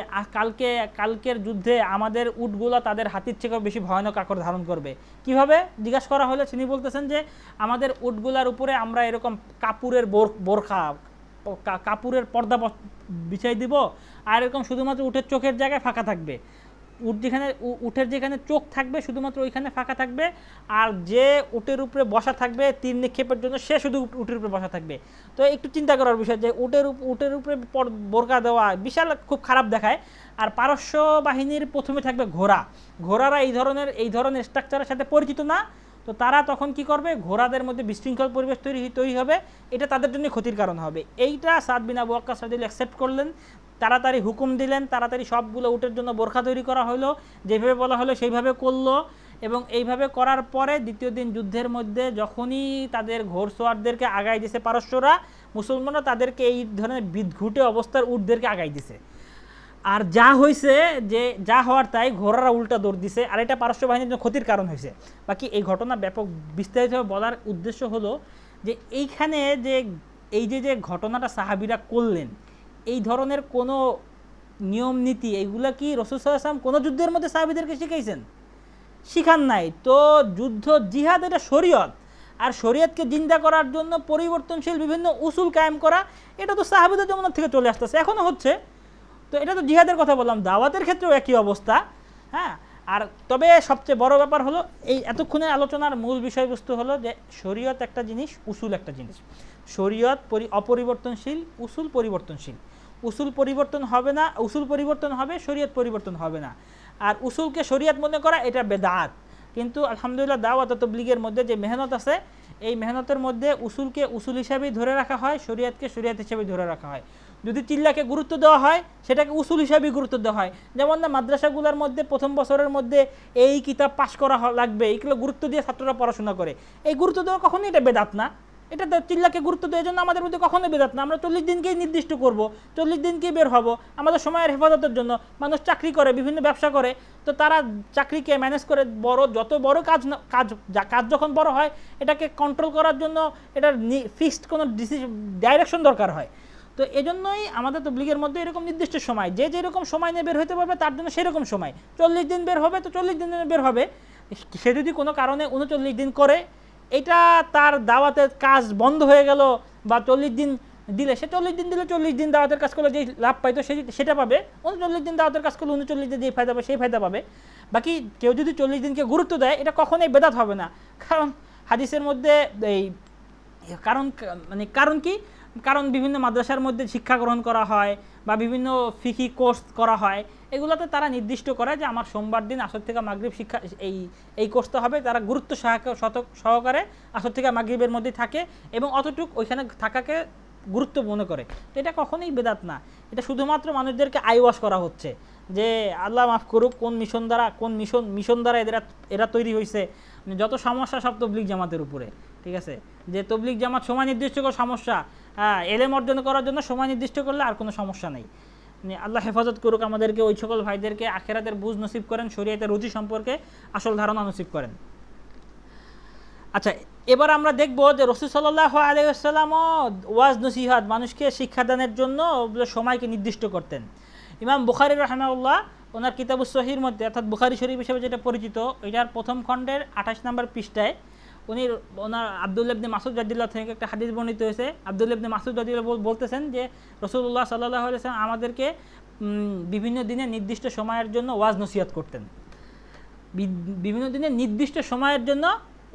কালকের যুদ্ধে আমাদের উটগুলো তাদের হাতির থেকেও বেশি ভয়ানক আকার ধারণ করবে। কিভাবে জিজ্ঞাসা করা হলে তিনি বলতেছেন যে আমাদের উটগুলার উপরে আমরা এরকম কাপুরের কাপুরের পর্দা বিছাই দিব, আর এরকম শুধুমাত্র উটের চোখের জায়গায় ফাঁকা থাকবে। উটের যেখানে চোখ থাকবে শুধুমাত্র ওইখানে ফাঁকা থাকবে, আর যে উটের উপরে বসা থাকবে তীর নিক্ষেপের জন্য সে শুধু উটের উপরে বসা থাকবে। তো একটু চিন্তা করার বিষয় যে উটের উপরে বোরকা দেওয়া বিশাল খুব খারাপ দেখায়। আর পারস্য বাহিনীর প্রথমে থাকবে ঘোড়ারা এই ধরনের স্ট্রাকচারের সাথে পরিচিত না। তো তারা তখন কি করবে, ঘোড়াদের মধ্যে বিশৃঙ্খল পরিবেশ তৈরি হবে, এটা তাদের জন্য ক্ষতির কারণ হবে। এইটা সাদ বিন আবু ওয়াক্কাস রাদিয়াল্লাহু অ্যাকসেপ্ট করলেন, তাড়াতাড়ি হুকুম দিলেন, তাড়াতাড়ি সবগুলো উটের জন্য বোরখা তৈরি করা হলো, যেভাবে বলা হলো সেইভাবে করলো। এবং এইভাবে করার পরে দ্বিতীয় দিন যুদ্ধের মধ্যে যখনই তাদের ঘোড়সওয়ারদেরকে আগাই দিছে পারস্যরা, মুসলমানরা তাদেরকে এই ধরনের বিদঘুটে অবস্থার উটদেরকে আগাই দিছে। আর যা হয়েছে, যে যা হওয়ার তাই, ঘোড়ারা উল্টা দৌড় দিছে, আর এটা পারস্য বাহিনীর জন্য ক্ষতির কারণ হয়েছে। বাকি এই ঘটনা ব্যাপক বিস্তারিতভাবে বলার উদ্দেশ্য হলো যে এইখানে যে যে ঘটনাটা সাহাবীরা করলেন, এই ধরনের কোনো নিয়ম নীতি এইগুলা কি রাসূল সাল্লাল্লাহু আলাইহি ওয়াসাল্লাম কোনো যুদ্ধের মধ্যে সাহাবীদেরকে শিখাইছেন? শিখান নাই। তো যুদ্ধ জিহাদ এটা শরীয়ত, আর শরীয়তকে জিন্দা করার জন্য পরিবর্তনশীল বিভিন্ন উসুল কায়েম করা, এটা তো সাহাবীদের জমানা থেকে চলে আসতেছে, এখনও হচ্ছে। তো এটা তো জিহাদের কথা বললাম, দাওয়াতের ক্ষেত্রেও একই অবস্থা। হ্যাঁ, আর তবে সবচেয়ে বড় ব্যাপার হলো এই এতক্ষণের আলোচনার মূল বিষয়বস্তু হলো যে শরীয়ত একটা জিনিস, উসুল একটা জিনিস। শরীয়ত অপরিবর্তনশীল, উসুল পরিবর্তনশীল। উসুল পরিবর্তন হবে না, উসুল পরিবর্তন হবে, শরীয়ত পরিবর্তন হবে না। আর উসুলকে শরীয়ত মনে করা এটা বেদাত। কিন্তু আলহামদুলিল্লাহ দাওয়াত ও তাবলীগের মধ্যে যে মেহনত আছে, এই মেহনতের মধ্যে উসুলকে উসুল হিসাবেই ধরে রাখা হয়, শরীয়তকে শরীয়ত হিসাবেই ধরে রাখা হয়। যদি চিল্লাকে গুরুত্ব দেওয়া হয় সেটাকে উসুল হিসাবেই গুরুত্ব দেওয়া হয়। যেমন না মাদ্রাসাগুলোর মধ্যে প্রথম বছরের মধ্যে এই কিতাব পাশ করা লাগবে, এইগুলো গুরুত্ব দিয়ে ছাত্ররা পড়াশোনা করে, এই গুরুত্ব দেওয়া কখনোই এটা বেদাত না। এটা চিল্লাকে গুরুত্ব দেওয়ার জন্য আমাদের মধ্যে কখনোই বেদাত না। আমরা 40 দিনকেই নির্দিষ্ট করব, 40 দিনকেই বের হব আমাদের সময়ের হেফাজতের জন্য। মানুষ চাকরি করে, বিভিন্ন ব্যবসা করে, তো তারা চাকরিকে ম্যানেজ করে যত বড় কাজ যখন বড় হয় এটাকে কন্ট্রোল করার জন্য এটার ফিক্সড কোনো ডাইরেকশন দরকার হয়। তো এজন্যই আমাদের তাবলীগের মধ্যে এরকম নির্দিষ্ট সময়, যে যেরকম সময় নিয়ে বের হতে পারবে তার জন্য সেরকম সময়। 40 দিন বের হবে তো 40 দিন বের হবে। সে যদি কোনো কারণে 39 দিন করে, এটা তার দাওয়াতের কাজ বন্ধ হয়ে গেল, বা 40 দিন দিলে সে 40 দিন দিলে 40 দিন দাওয়াতের কাজ করলে যেই লাভ পাইতো সেটা পাবে, 39 দিন দাওয়াতের কাজ করলে 39 দিন যেই ফায়দা পাবে সেই ফায়দা পাবে। বাকি কেউ যদি 40 দিনকে গুরুত্ব দেয় এটা কখনোই বেদাত হবে না। কারণ হাদিসের মধ্যে এই কারণ কি, কারণ বিভিন্ন মাদ্রাসার মধ্যে শিক্ষা গ্রহণ করা হয় বা বিভিন্ন ফিকি কোর্স করা হয়, এগুলোতে তারা নির্দিষ্ট করে যে আমার সোমবার দিন আসর থেকে মাগরিব শিক্ষা এই কোর্সটা হবে। তারা গুরুত্ব সহকারে আসর থেকে মাগরিবের মধ্যে থাকে এবং অতটুক ওইখানে থাকাকে গুরুত্ব মনে করে, তো এটা কখনোই বেদাত না। এটা শুধুমাত্র মানুষদেরকে আইওয়াশ করা হচ্ছে যে আল্লাহ মাফ করুক কোন মিশন দ্বারা এরা তৈরি হয়েছে। যত সমস্যা সব তবলিগ জামাতের উপরে, ঠিক আছে, যে তবলিগ জামাত সময় নির্দিষ্ট করে সমস্যা, এলেম অর্জন করার জন্য সময় নির্দিষ্ট করলে আর কোনো সমস্যা নেই। আল্লাহ হেফাজত করুক আমাদেরকে, ওই সকল ভাইদেরকে আখেরাতের বুঝ নসিব করেন, শরীয়তের রুচি সম্পর্কে আসল ধারণা নসিব করেন। আচ্ছা, এবার আমরা দেখব যে রাসূল সাল্লাল্লাহু আলাইহি ওয়াসাল্লামও ওয়াজ নসিহত মানুষকে শিক্ষাদানের জন্য সময়কে নির্দিষ্ট করতেন। ইমাম বুখারী রাহিমাহুল্লাহ ওনার কিতাবুস সহিহর মধ্যে, অর্থাৎ বুখারী শরীফ হিসেবে যেটা পরিচিত, এটার প্রথম খণ্ডের 28 নম্বর পৃষ্ঠায় ওনার আব্দুল্লাহ ইবনে মাসউদ রাদিয়াল্লাহু থেকে একটা হাদিস বর্ণিত হয়েছে। আব্দুল্লাহ ইবনে মাসউদ রাদিয়াল্লাহু বলতেছেন যে রাসূলুল্লাহ সাল্লাল্লাহু আলাইহি ওয়াসাল্লাম আমাদেরকে বিভিন্ন দিনে নির্দিষ্ট সময়ের জন্য ওয়াজ নসিহত করতেন। বিভিন্ন দিনে নির্দিষ্ট সময়ের জন্য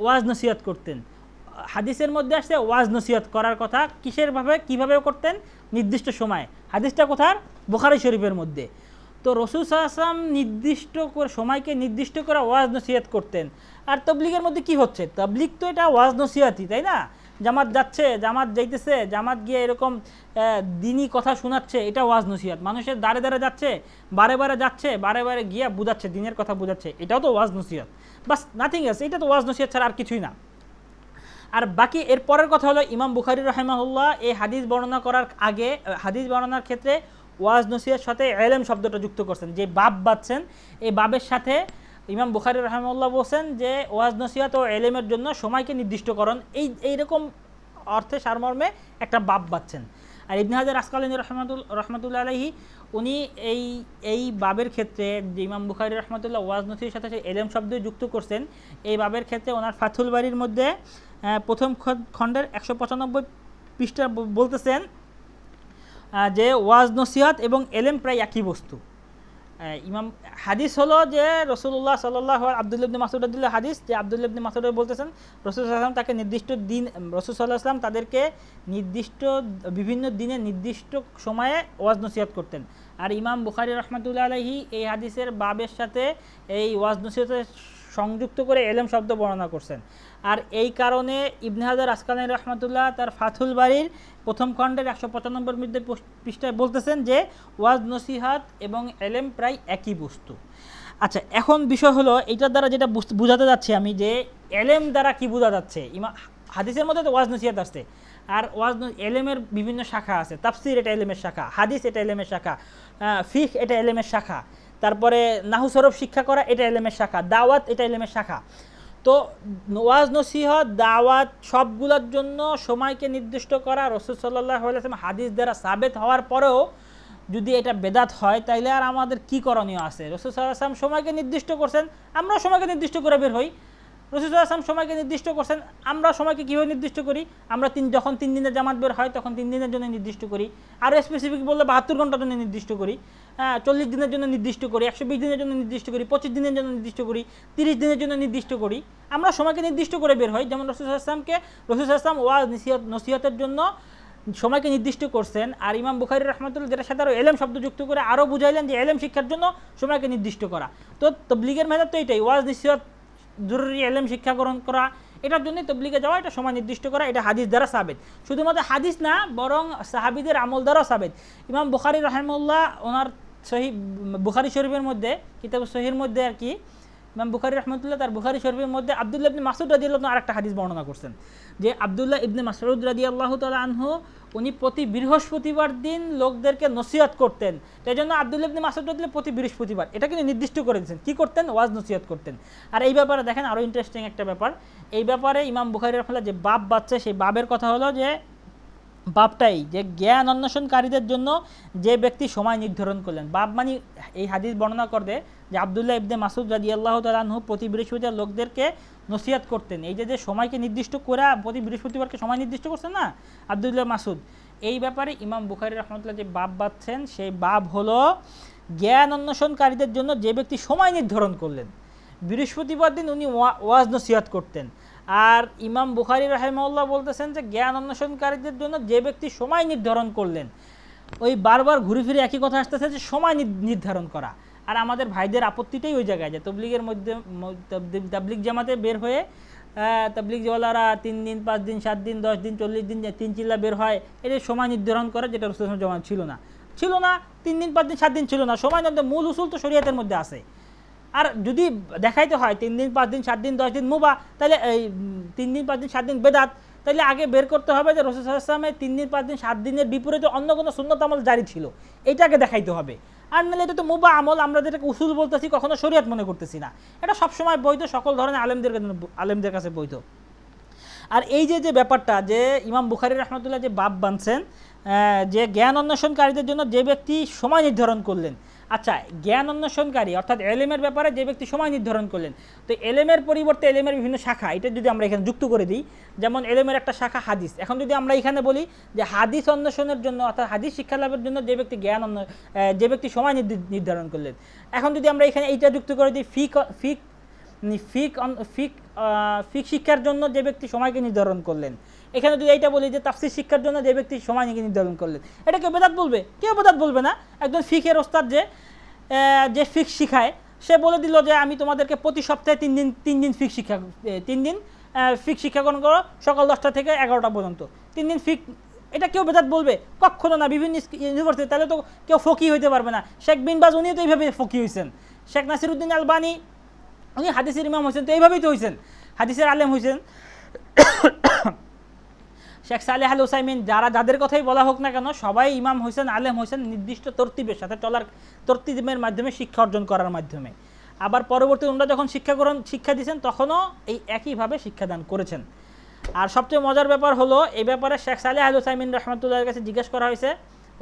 ওয়াজ নসিহত করতেন। হাদিসের মধ্যে আসছে ওয়াজ নসিহত করার কথা কিভাবে করতেন, নির্দিষ্ট সময়ে। হাদিসটা কোথার? বুখারী শরীফের মধ্যে। তো রাসূল সাল্লাল্লাহু আলাইহি ওয়াসাল্লাম নির্দিষ্ট করে সময়কে নির্দিষ্ট করে ওয়াজ নসিহত করতেন। আর তাবলীগের মধ্যে কি হচ্ছে? তাবলীগ তো এটা ওয়াজ নসিহতই, তাই না? জামাত যাচ্ছে, জামাত যাইতেছে, জামাত গিয়ে এরকম দিনই কথা শোনাচ্ছে, এটা ওয়াজ নসিহত। মানুষের দ্বারে দ্বারে যাচ্ছে, বারে যাচ্ছে, বারে গিয়ে বুঝাচ্ছে, দিনের কথা বুঝাচ্ছে, এটাও তো ওয়াজ নসিহত। বাস, নাথিং এলস। এটা তো ওয়াজ নসিহত ছাড়া আর কিছুই না। আর বাকি এর পরের কথা হলো, ইমাম বুখারী রাহিমাহুল্লাহ এই হাদিস বর্ণনা করার আগে, হাদিস বর্ণনার ক্ষেত্রে ওয়াজ নসিহতের সাথে ইলম শব্দটা যুক্ত করছেন। যে বাব বাঁধছেন, এই বাবের সাথে ইমাম বুখারী রাহিমাহুল্লাহ বলছেন যে ওয়াজ নসিহত ও ইলমের জন্য সময়কে নির্দিষ্টকরণ, এইরকম অর্থে সারমর্মে একটা বাব বাঁধছেন। আর ইবনে হাজার আসকালানী রহমাতুল্লাহ আলাইহি উনি এই বাবের ক্ষেত্রে, যে ইমাম বুখারী রহমাতুল্লাহ ওয়াজ নসিহতের সাথে ইলম শব্দ যুক্ত করছেন, এই বাবের ক্ষেত্রে ওনার ফাথুল বারীর মধ্যে প্রথম খণ্ডের 195 পৃষ্ঠা বলতেছেন যে ওয়াজ নসিহত এবং ইলম প্রায় একই বস্তু। ইমাম হাদিস হলো যে রাসূলুল্লাহ সাল্লাল্লাহু আব্দুল্লাহ ইবনে মাসউদ রাদিয়াল্লাহু হাদিস, যে আব্দুল্লাহ ইবনে মাসউদ বলতেছেন রাসূল সাল্লাল্লাহু আলাইহি ওয়াসাল্লাম তাকে নির্দিষ্ট দিন, রাসূল সাল্লাল্লাহু আলাইহি ওয়াসাল্লাম তাদেরকে বিভিন্ন দিনে নির্দিষ্ট সময়ে ওয়াজ নসিহত করতেন। আর ইমাম বুখারী রাহমাতুল্লাহ আলাইহি এই হাদিসের বাবের সাথে এই ওয়াজ নসিহতের সংযুক্ত করে ইলম শব্দ বর্ণনা করছেন। আর এই কারণে ইবনে হাজার আসকালানী রহমাতুল্লাহ তার ফাথুল বারীর প্রথম খণ্ডের 195 পৃষ্ঠায় বলতেছেন যে ওয়াজ নসিহত এবং ইলম প্রায় একই বস্তু। আচ্ছা, এখন বিষয় হলো এইটার দ্বারা যেটা বুঝাতে যাচ্ছি আমি, যে ইলম দ্বারা কি বোঝা যাচ্ছে। হাদিসের মধ্যে তো ওয়াজ নসিহত আসছে, আর ইলমের বিভিন্ন শাখা আছে। তাফসির এটা ইলমের শাখা, হাদিস এটা ইলমের শাখা, ফিকহ এটা ইলমের শাখা, তারপরে নাহু সরফ শিক্ষা করা এটা ইলমের শাখা, দাওয়াত এটা ইলমের শাখা। তো ওয়াজ নসিহত, দাওয়াত সবগুলোর জন্য সময়কে নির্দিষ্ট করা রাসূল সাল্লাল্লাহু আলাইহি ওয়াসাল্লাম হাদিস দ্বারা সাবেত হওয়ার পরেও যদি এটা বেদাত হয়, তাইলে আর আমাদের কি করণীয় আছে? রাসূল সাল্লাল্লাহু আলাইহি ওয়াসাল্লাম সময়কে নির্দিষ্ট করছেন, আমরা সময়কে নির্দিষ্ট করে বের হই। রাসূল সাল্লাল্লাহু আলাইহি ওয়াসাল্লাম সময়কে নির্দিষ্ট করছেন, আমরা সময়কে কীভাবে নির্দিষ্ট করি? আমরা যখন 3 দিনের জামাত বের হয় তখন 3 দিনের জন্য নির্দিষ্ট করি। আরও স্পেসিফিক বললে 72 ঘন্টার জন্য নির্দিষ্ট করি, 40 দিনের জন্য নির্দিষ্ট করি, 120 দিনের জন্য নির্দিষ্ট করি, 25 দিনের জন্য নির্দিষ্ট করি, 30 দিনের জন্য নির্দিষ্ট করি। আমরা সময়কে নির্দিষ্ট করে বের হই। যেমন রাসূল সাল্লাল্লাহু আলাইহি ওয়াসাল্লাম ওয়াজ নসিহতের জন্য সময়কে নির্দিষ্ট করছেন। আর ইমাম বুখারী রাহমাতুল্লাহ যেটার সাথে আরও ইলম শব্দ যুক্ত করে আরও বুঝাইলেন যে ইলম শিক্ষার জন্য সময়কে নির্দিষ্ট করা। তো তাবলীগের মেথড তো এটাই, ওয়াজ নসিহত জরুরি, ইলম শিক্ষা গ্রহণ করা, এটার জন্যই তাবলীগে যাওয়া, এটা সময় নির্দিষ্ট করা, এটা হাদিস দ্বারা সাবেত। শুধুমাত্র হাদিস না, বরং সাহাবীদের আমল দ্বারাও সাবেত। ইমাম বুখারী রাহিমাহুল্লাহ ওনার সহিহ বুখারী শরীফের মধ্যে, কিতাবুস সহিহর মধ্যে আর কি, ইমাম বুখারী রাহমাতুল্লাহ তার বুখারী শরীফের মধ্যে আব্দুল্লাহ ইবনে মাসউদ রাদিয়াল্লাহু আনহু আরেকটা হাদিস বর্ণনা করছেন, যে আব্দুল্লাহ ইবনে মাসউদ রাদিয়াল্লাহু তাআলা আনহু উনি প্রতি বৃহস্পতিবার দিন লোকদেরকে নসিহত করতেন। তাই জন্য আব্দুল্লাহ ইবনে মাসউদ রাদিয়াল্লাহু প্রতি বৃহস্পতিবার এটা কিন্তু নির্দিষ্ট করে দিয়েছেন, কি করতেন? ওয়াজ নসিহত করতেন। আর এই ব্যাপারে দেখেন আরও ইন্টারেস্টিং একটা ব্যাপার, এই ব্যাপারে ইমাম বুখারী রাহমাতুল্লাহ যে বাব বাঁধছে, সেই বাবের কথা হলো যে বাবটাই যে জ্ঞান অন্বেষণকারীদের জন্য যে ব্যক্তি সময় নির্ধারণ করলেন। বাব মানে এই হাদিস বর্ণনা করবে যে আব্দুল্লাহ ইবনে মাসউদ রাদিয়াল্লাহু তাআলা আনহু প্রতি বৃহস্পতিবার লোকদেরকে নসিহত করতেন। এই যে সময়কে নির্দিষ্ট করে প্রতি বৃহস্পতিবারকে সময় নির্দিষ্ট করছেন না আব্দুল্লাহ মাসউদ, এই ব্যাপারে ইমাম বুখারী রাহমাতুল্লাহ যে বাব বাঁধছেন, সেই বাব হলো জ্ঞান অন্বেষণকারীদের জন্য যে ব্যক্তি সময় নির্ধারণ করলেন। বৃহস্পতিবার দিন উনি ওয়াজ নসিহত করতেন। আর ইমাম বুখারী রাহিমাহুল্লাহ বলতেছেন যে জ্ঞান অন্বেষণকারীদের জন্য যে ব্যক্তি সময় নির্ধারণ করলেন। ওই বারবার ঘুরে ফিরে একই কথা আসতেছে যে সময় নির্ধারণ করা। আর আমাদের ভাইদের আপত্তিটাই ওই জায়গায়, যে তাবলীগের মধ্যে তাবলীগ জামাতে বের হয়ে তাবলিগওয়ালারা 3 দিন 5 দিন 7 দিন 10 দিন 40 দিন 3 চিল্লা বের হয়, এটা সময় নির্ধারণ করে, যেটা রাসূলুল্লাহ জমান ছিল না 3 দিন 5 দিন 7 দিন ছিল না। সময় মূল উসুল তো শরীয়তের মধ্যে আছে। আর যদি দেখাইতে হয় 3 দিন 5 দিন 7 দিন 10 দিন মুবাহ, তাহলে এই 3 দিন 5 দিন 7 দিন বেদাত, তাহলে আগে বের করতে হবে যে রাসূল সাল্লাল্লাহু আলাইহি ওয়াসাল্লামের 3 দিন 5 দিন 7 দিনের বিপরীতে অন্য কোনো সুন্নত আমল জারি ছিল, এইটাকে দেখাইতে হবে। আর নাহলে এটা তো মুবাহ আমল, আমরা যেটাকে উসুল বলতেছি কখনো শরীয়ত মনে করতেছি না, এটা সবসময় বৈধ, সকল ধরনের আলেমদের কাছে বৈধ। আর এই যে ব্যাপারটা যে ইমাম বুখারী রাহমাতুল্লাহ যে বাব বানছেন যে জ্ঞান অন্বেষণকারীদের জন্য যে ব্যক্তি সময় নির্ধারণ করলেন, আচ্ছা জ্ঞান অন্বেষণকারী অর্থাৎ এলেমের ব্যাপারে যে ব্যক্তি সময় নির্ধারণ করলেন, তো এলেমের পরিবর্তে এলেমের বিভিন্ন শাখা, এটা যদি আমরা এখানে যুক্ত করে দিই, যেমন এলেমের একটা শাখা হাদিস, এখন যদি আমরা এখানে বলি যে হাদিস অন্বেষণের জন্য অর্থাৎ হাদিস শিক্ষা লাভের জন্য যে ব্যক্তি যে ব্যক্তি সময় নির্ধারণ করলেন, এখন যদি আমরা এখানে এইটা যুক্ত করে দিই ফিক শিক্ষার জন্য যে ব্যক্তি সময়কে নির্ধারণ করলেন, এখানে যদি এইটা বলি যে তাফসীর শিক্ষার জন্য যে ব্যক্তি সময়কে নির্ধারণ করলেন, এটা কেউ বেদাত বলবে? কেউ বেদাত বলবে না। একজন ফিকের ওস্তাদ যে ফিক শিখায়, সে বলে দিল যে আমি তোমাদেরকে প্রতি সপ্তাহে 3 দিন ফিক শিক্ষা 3 দিন ফিক শিক্ষা গ্রহণ করো, সকাল 10টা থেকে 11টা পর্যন্ত 3 দিন ফিক, এটা কেউ বেদাত বলবে? কখনো না। বিভিন্ন ইউনিভার্সিটি, তাহলে তো কেউ ফকি হইতে পারবে না। শেখ বিন বাজ উনিও তো এইভাবে ফকি হয়েছেন, শেখ নাসিরউদ্দিন আলবানী উনি হাদিসের ইমাম হয়েছেন, তো এইভাবেই তো হয়েছেন, হাদিসের আলেম হয়েছেন। শেখ সালেহ আল উসাইমিন, যাদের কথাই বলা হোক না কেন, সবাই ইমাম হয়েছেন, আলেম হয়েছেন নির্দিষ্ট তরতিবের সাথে চলার, তরতিবের মাধ্যমে শিক্ষা অর্জন করার মাধ্যমে। আবার পরবর্তী ওনারা যখন শিক্ষা দিয়েছেন তখনও এই একইভাবে শিক্ষাদান করেছেন। আর সবচেয়ে মজার ব্যাপার হলো, এই ব্যাপারে শেখ সালেহ আল উসাইমিন রহমতুল্লাহর কাছে জিজ্ঞেস করা হয়েছে,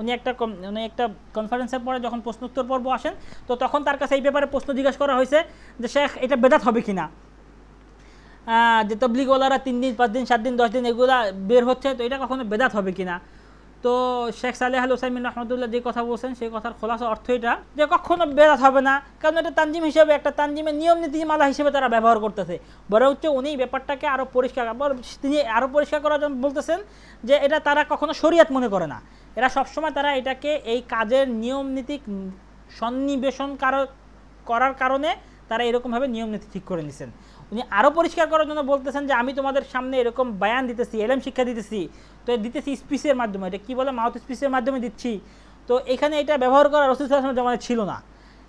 উনি একটা কনফারেন্সের পরে যখন প্রশ্নোত্তর পর্ব আসেন, তো তখন তার কাছে এই ব্যাপারে প্রশ্ন জিজ্ঞাসা করা হয়েছে যে শেখ এটা বেদাত হবে কিনা, যে তাবলিগওয়ালারা 3 দিন 5 দিন 7 দিন 10 দিন এগুলা বের হচ্ছে, তো এটা কখনো বেদাত হবে কিনা। তো শেখ সালেহ আল উসাইমিন রহমতুল্লাহ যে কথা বলছেন, সেই কথার খোলাসা অর্থ এটা যে কখনো বেদাত হবে না, কারণ এটা তানজিম হিসেবে, একটা তানজিমের নিয়ম নীতিমালা হিসেবে তারা ব্যবহার করতেছে। বরঞ্চ উনি ব্যাপারটাকে আরও তিনি আরও পরিষ্কার করার জন্য বলতেছেন যে এটা তারা কখনো শরীয়ত মনে করে না, এরা সবসময় তারা এটাকে এই কাজের নিয়ম নীতি সন্নিবেশন করার কারণে তারা এরকমভাবে নিয়ম নীতি ঠিক করে নিছেন। উনি আরও পরিষ্কার করার জন্য বলতেছেন যে আমি তোমাদের সামনে এরকম বায়ান দিতেছি, এলেম শিক্ষা দিতেছি, তো দিতেছি স্পিচের মাধ্যমে, এটা কী বলে মাউথ স্পিচের মাধ্যমে দিচ্ছি, তো এখানে এটা ব্যবহার করা রাসূল সাল্লাল্লাহু আলাইহি ওয়াসাল্লামের জামানায় ছিল না,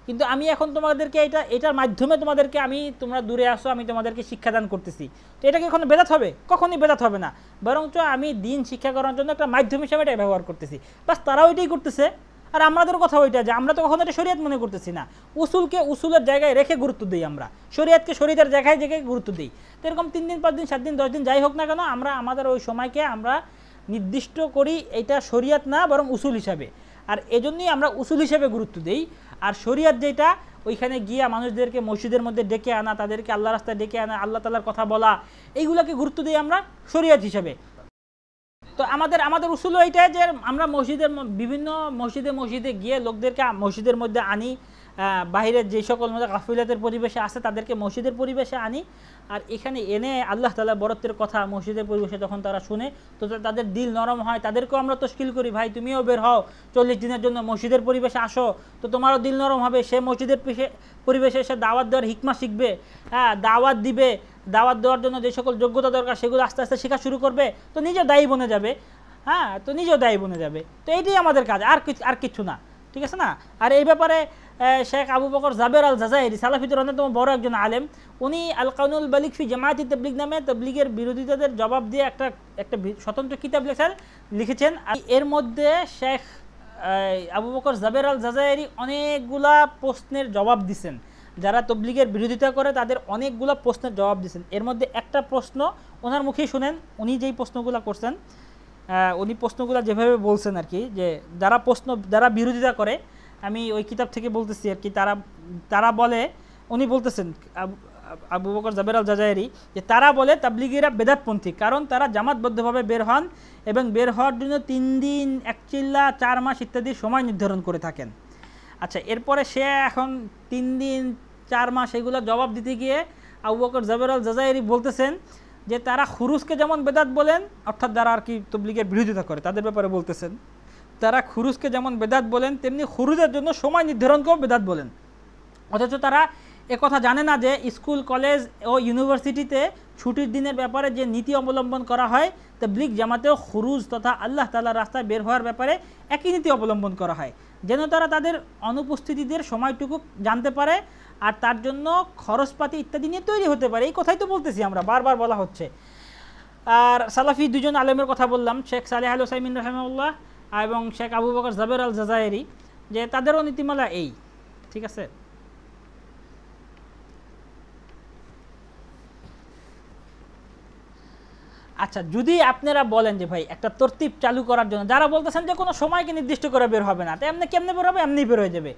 কিন্তু আমি এখন তোমাদেরকে এটার মাধ্যমে তোমাদেরকে তোমরা দূরে আসো, আমি তোমাদেরকে শিক্ষাদান করতেছি, তো এটা কি কখনো বেদাত হবে? কখনোই বেদাত হবে না, বরঞ্চ আমি দিন শিক্ষা করার জন্য একটা মাধ্যম হিসেবে এটা ব্যবহার করতেছি, বাস তারাও এটাই করতেছে। আর আমাদের কথা ওইটা যে আমরা তো কখনো এটা শরীয়ত মনে করতেছি না, উসুলকে উসুলের জায়গায় রেখে গুরুত্ব দিই, আমরা শরীয়তকে শরীয়তের জায়গায় গুরুত্ব দিই। তো এরকম 3 দিন 5 দিন 7 দিন 10 দিন যাই হোক না কেন, আমরা আমাদের ওই সময়কে আমরা নির্দিষ্ট করি এটা শরীয়ত না বরং উসুল হিসাবে, আর এজন্যই আমরা উসুল হিসেবে গুরুত্ব দিই। আর শরীয়ত যেটা, ওইখানে গিয়া মানুষদেরকে মসজিদের মধ্যে ডেকে আনা, তাদেরকে আল্লাহ রাস্তায় ডেকে আনা, আল্লাহ তাআলার কথা বলা, এইগুলোকে গুরুত্ব দিই আমরা শরীয়ত হিসাবে। তো আমাদের উসুল এইটাই যে আমরা বিভিন্ন মসজিদে গিয়ে লোকদেরকে মসজিদের মধ্যে আনি, বাইরের যে সকল গাফিলাতের পরিবেশে আছে তাদেরকে মসজিদের পরিবেশে আনি, আর এখানে এনে আল্লাহ তাআলার বরত্বের কথা মসজিদের পরিবেশে যখন তারা শুনে, তো তাদের দিল নরম হয়, তাদেরকেও আমরা তশকিল করি, ভাই তুমিও বের হও 40 দিনের জন্য মসজিদের পরিবেশে আসো, তো তোমারও দিল নরম হবে, সে মসজিদের পরিবেশে এসে দাওয়াত দেওয়ার হিকমা শিখবে, দাওয়াত দিবে, দাওয়াত দেওয়ার জন্য যে সকল যোগ্যতা দরকার সেগুলো আস্তে আস্তে শেখা শুরু করবে, তো নিজে দায়ী বনে যাবে, তো নিজেও দায়ী বনে যাবে। তো এইটাই আমাদের কাজ, আর কিছু না, ঠিক আছে না। আর এই ব্যাপারে শেখ আবু বকর জাবের আল জাজাইরি, সালাফিদের অন্যতম বড় একজন আলেম, উনি আল কাউনুল বালিগ ফি জামায়াতি তাবলিগ নামে তাবলিগের বিরোধিতাদের জবাব দিয়ে একটা স্বতন্ত্র কিতাব লিখেছেন। এর মধ্যে শেখ আবু বকর জাবের আল জাজাইরি অনেকগুলা প্রশ্নের জবাব দিছেন, যারা তবলিগের বিরোধিতা করে তাদের অনেকগুলো প্রশ্নের জবাব দিয়েছেন। এর মধ্যে একটা প্রশ্ন ওনার মুখেই শুনেন, উনি যেই প্রশ্নগুলো করছেন, উনি প্রশ্নগুলো যেভাবে বলছেন আর কি, যে যারা বিরোধিতা করে, আমি ওই কিতাব থেকে বলতেছি আর কি, তারা বলে, উনি বলতেছেন আবু বকর জাবের আল জাজাইরি, যে তারা বলে তাবলিগীরা বেদাতপন্থী, কারণ তারা জামাতবদ্ধভাবে বের হন এবং বের হওয়ার জন্য 3 দিন 1 চিল্লা 4 মাস ইত্যাদি সময় নির্ধারণ করে থাকেন। আচ্ছা, এরপরে সে এখন 3 দিন 4 মাস এগুলো জবাব দিতে গিয়ে আবু বকর জাবের আল জাজাইরি বলতেছেন যে তারা খুরুজকে যেমন বেদাত বলেন, অর্থাৎ যারা আর কি তবলিগের বিরোধিতা করে তাদের ব্যাপারে বলতেছেন, তারা খুরুজকে যেমন বেদাত বলেন তেমনি খুরুজের জন্য সময় নির্ধারণকেও বেদাত বলেন, অথচ তারা কথা জানে না যে স্কুল কলেজ ও ইউনিভার্সিটিতে ছুটির দিনের ব্যাপারে যে নীতি অবলম্বন করা হয় তাবলীগ জামাতেও খুরুজ তথা আল্লাহ তাআলার রাস্তায় বের হওয়ার ব্যাপারে একই নীতি অবলম্বন করা হয়, যেন তারা তাদের অনুপস্থিতিদের সময়টুকু জানতে পারে আর তার জন্য খরচপাতি ইত্যাদি নিয়ে তৈরি হতে পারে। এই কথাই তো বলতেছি আমরা, বারবার বলা হচ্ছে। আর সালাফি দুজন আলেমের কথা বললাম, শেখ সালেহ আল ওসাইমিন রহমাহুল্লাহ এবং শেখ আবু বকর জাবের আল জাজায়েরি, যে তাদেরও নীতিমালা এই, ঠিক আছে। আচ্ছা, যদি আপনারা বলেন যে ভাই একটা তরতিব চালু করার জন্য, যারা বলতেছেন যে কোনো সময়কে নির্দিষ্ট করে বের হবে না, তো এমনি কেমনে বের হবে, এমনি বের হয়ে যাবে,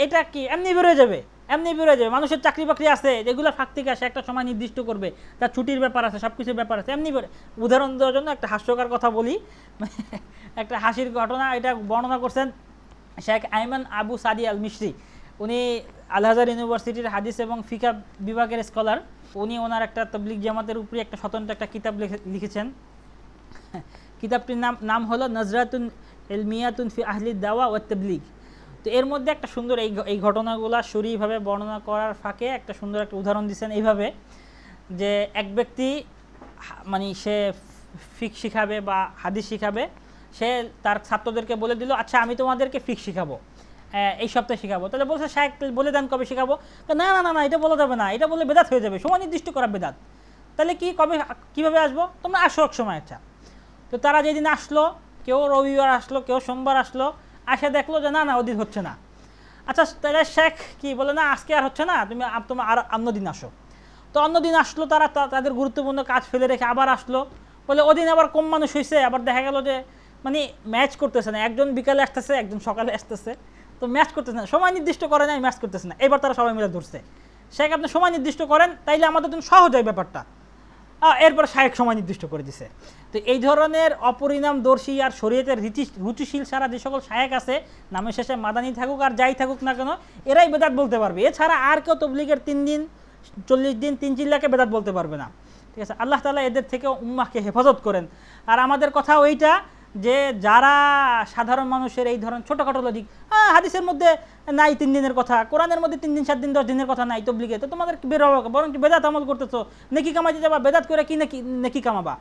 এটা কি এমনি বের হয়ে যাবে, এমনি বের হয়ে যাবে। মানুষের চাকরি বাকরি আছে, যেগুলো ফাঁক থেকে আসে, একটা সময় নির্দিষ্ট করবে, তার ছুটির ব্যাপার আছে, সব কিছুর ব্যাপার আছে, এমনি উদাহরণ দেওয়ার জন্য একটা হাস্যকর কথা বলি, একটা হাসির ঘটনা। এটা বর্ণনা করছেন শেখ আইমান আবু সাদি আল মিশরি। উনি আল আজহার ইউনিভার্সিটির হাদিস এবং ফিকা বিভাগের স্কলার। উনি ওনার একটা তাবলীগ জামাতের উপরে একটা স্বতন্ত্র একটা কিতাব লিখেছেন। কিতাবটির নাম হলো নজরাতুন ইলমিয়াতুন ফি আহলি দাওয়া ওয়া তাবলীগ। তো এর মধ্যে একটা সুন্দর এই ঘটনাগুলো শরীভাবে বর্ণনা করার ফাঁকে একটা সুন্দর একটা উদাহরণ দিচ্ছেন এইভাবে, যে এক ব্যক্তি মানে সে ফিক শিখাবে বা হাদিস শিখাবে, সে তার ছাত্রদেরকে বলে দিল, আচ্ছা আমি তোমাদেরকে ফিক শিখাবো, এই সপ্তাহে শিখাবো। তাহলে বলছে শায়েখ বলে দেন কবে শিখাবো। না না না না, এটা বলা যাবে না, এটা বলে বেদাত হয়ে যাবে, সময় নির্দিষ্ট করা বেদাত। তাহলে কি কবে কীভাবে আসবো, তোমরা আসো এক সময়। আচ্ছা, তো তারা যেদিন আসলো, কেউ রবিবার আসলো, কেউ সোমবার আসলো, আসে দেখলো যে না না ওদিন হচ্ছে না। আচ্ছা, তাহলে শেখ কি বলে, না আজকে আর হচ্ছে না, তোমার আর অন্যদিন আসো। তো অন্যদিন আসলো, তারা তাদের গুরুত্বপূর্ণ কাজ ফেলে রেখে আবার আসলো, বলে ওদিন আবার কম মানুষ হয়েছে, আবার দেখা গেল যে মানে ম্যাচ করতেছে না, একজন বিকালে আসতেছে, একজন সকালে আসতেছে, তো ম্যাচ করতেছে না, সময় নির্দিষ্ট করে নাই, ম্যাচ করতেছে না। এবার তারা সবাই মিলে ধরছে, শেখ আপনি সময় নির্দিষ্ট করেন, তাইলে আমাদের জন্য সহজ হয় ব্যাপারটা। এরপর শায়েখ সময় নির্দিষ্ট করে দিছে। তো এই ধরনের অপরিণামদর্শী আর শরীয়তের রুচিশীল সারা যে সকল শায়েখ আছে, নামের শেষে মাদানি থাকুক আর যাই থাকুক না কেন, এরাই বেদাত বলতে পারবে। এছাড়া আর কেউ তবলিগের 3 দিন 40 দিন 3 চিল্লাকে বেদাত বলতে পারবে না, ঠিক আছে। আল্লাহ তাআলা এদের থেকে উম্মাহকে হেফাজত করেন। আর আমাদের কথা ওইটা যে যারা সাধারণ মানুষের এই ধরনের ছোটোখাটো লজিক, হাদিসের মধ্যে নাই 3 দিনের কথা, কোরআনের মধ্যে 3 দিন 7 দিন 10 দিনের কথা নাই তবলিগে, তো তোমাদের বের হবে, বরং বেদাত আমল করতেছো, নেকি কামাইতে যাবা, বেদাত করে কি নেকি কামাবা।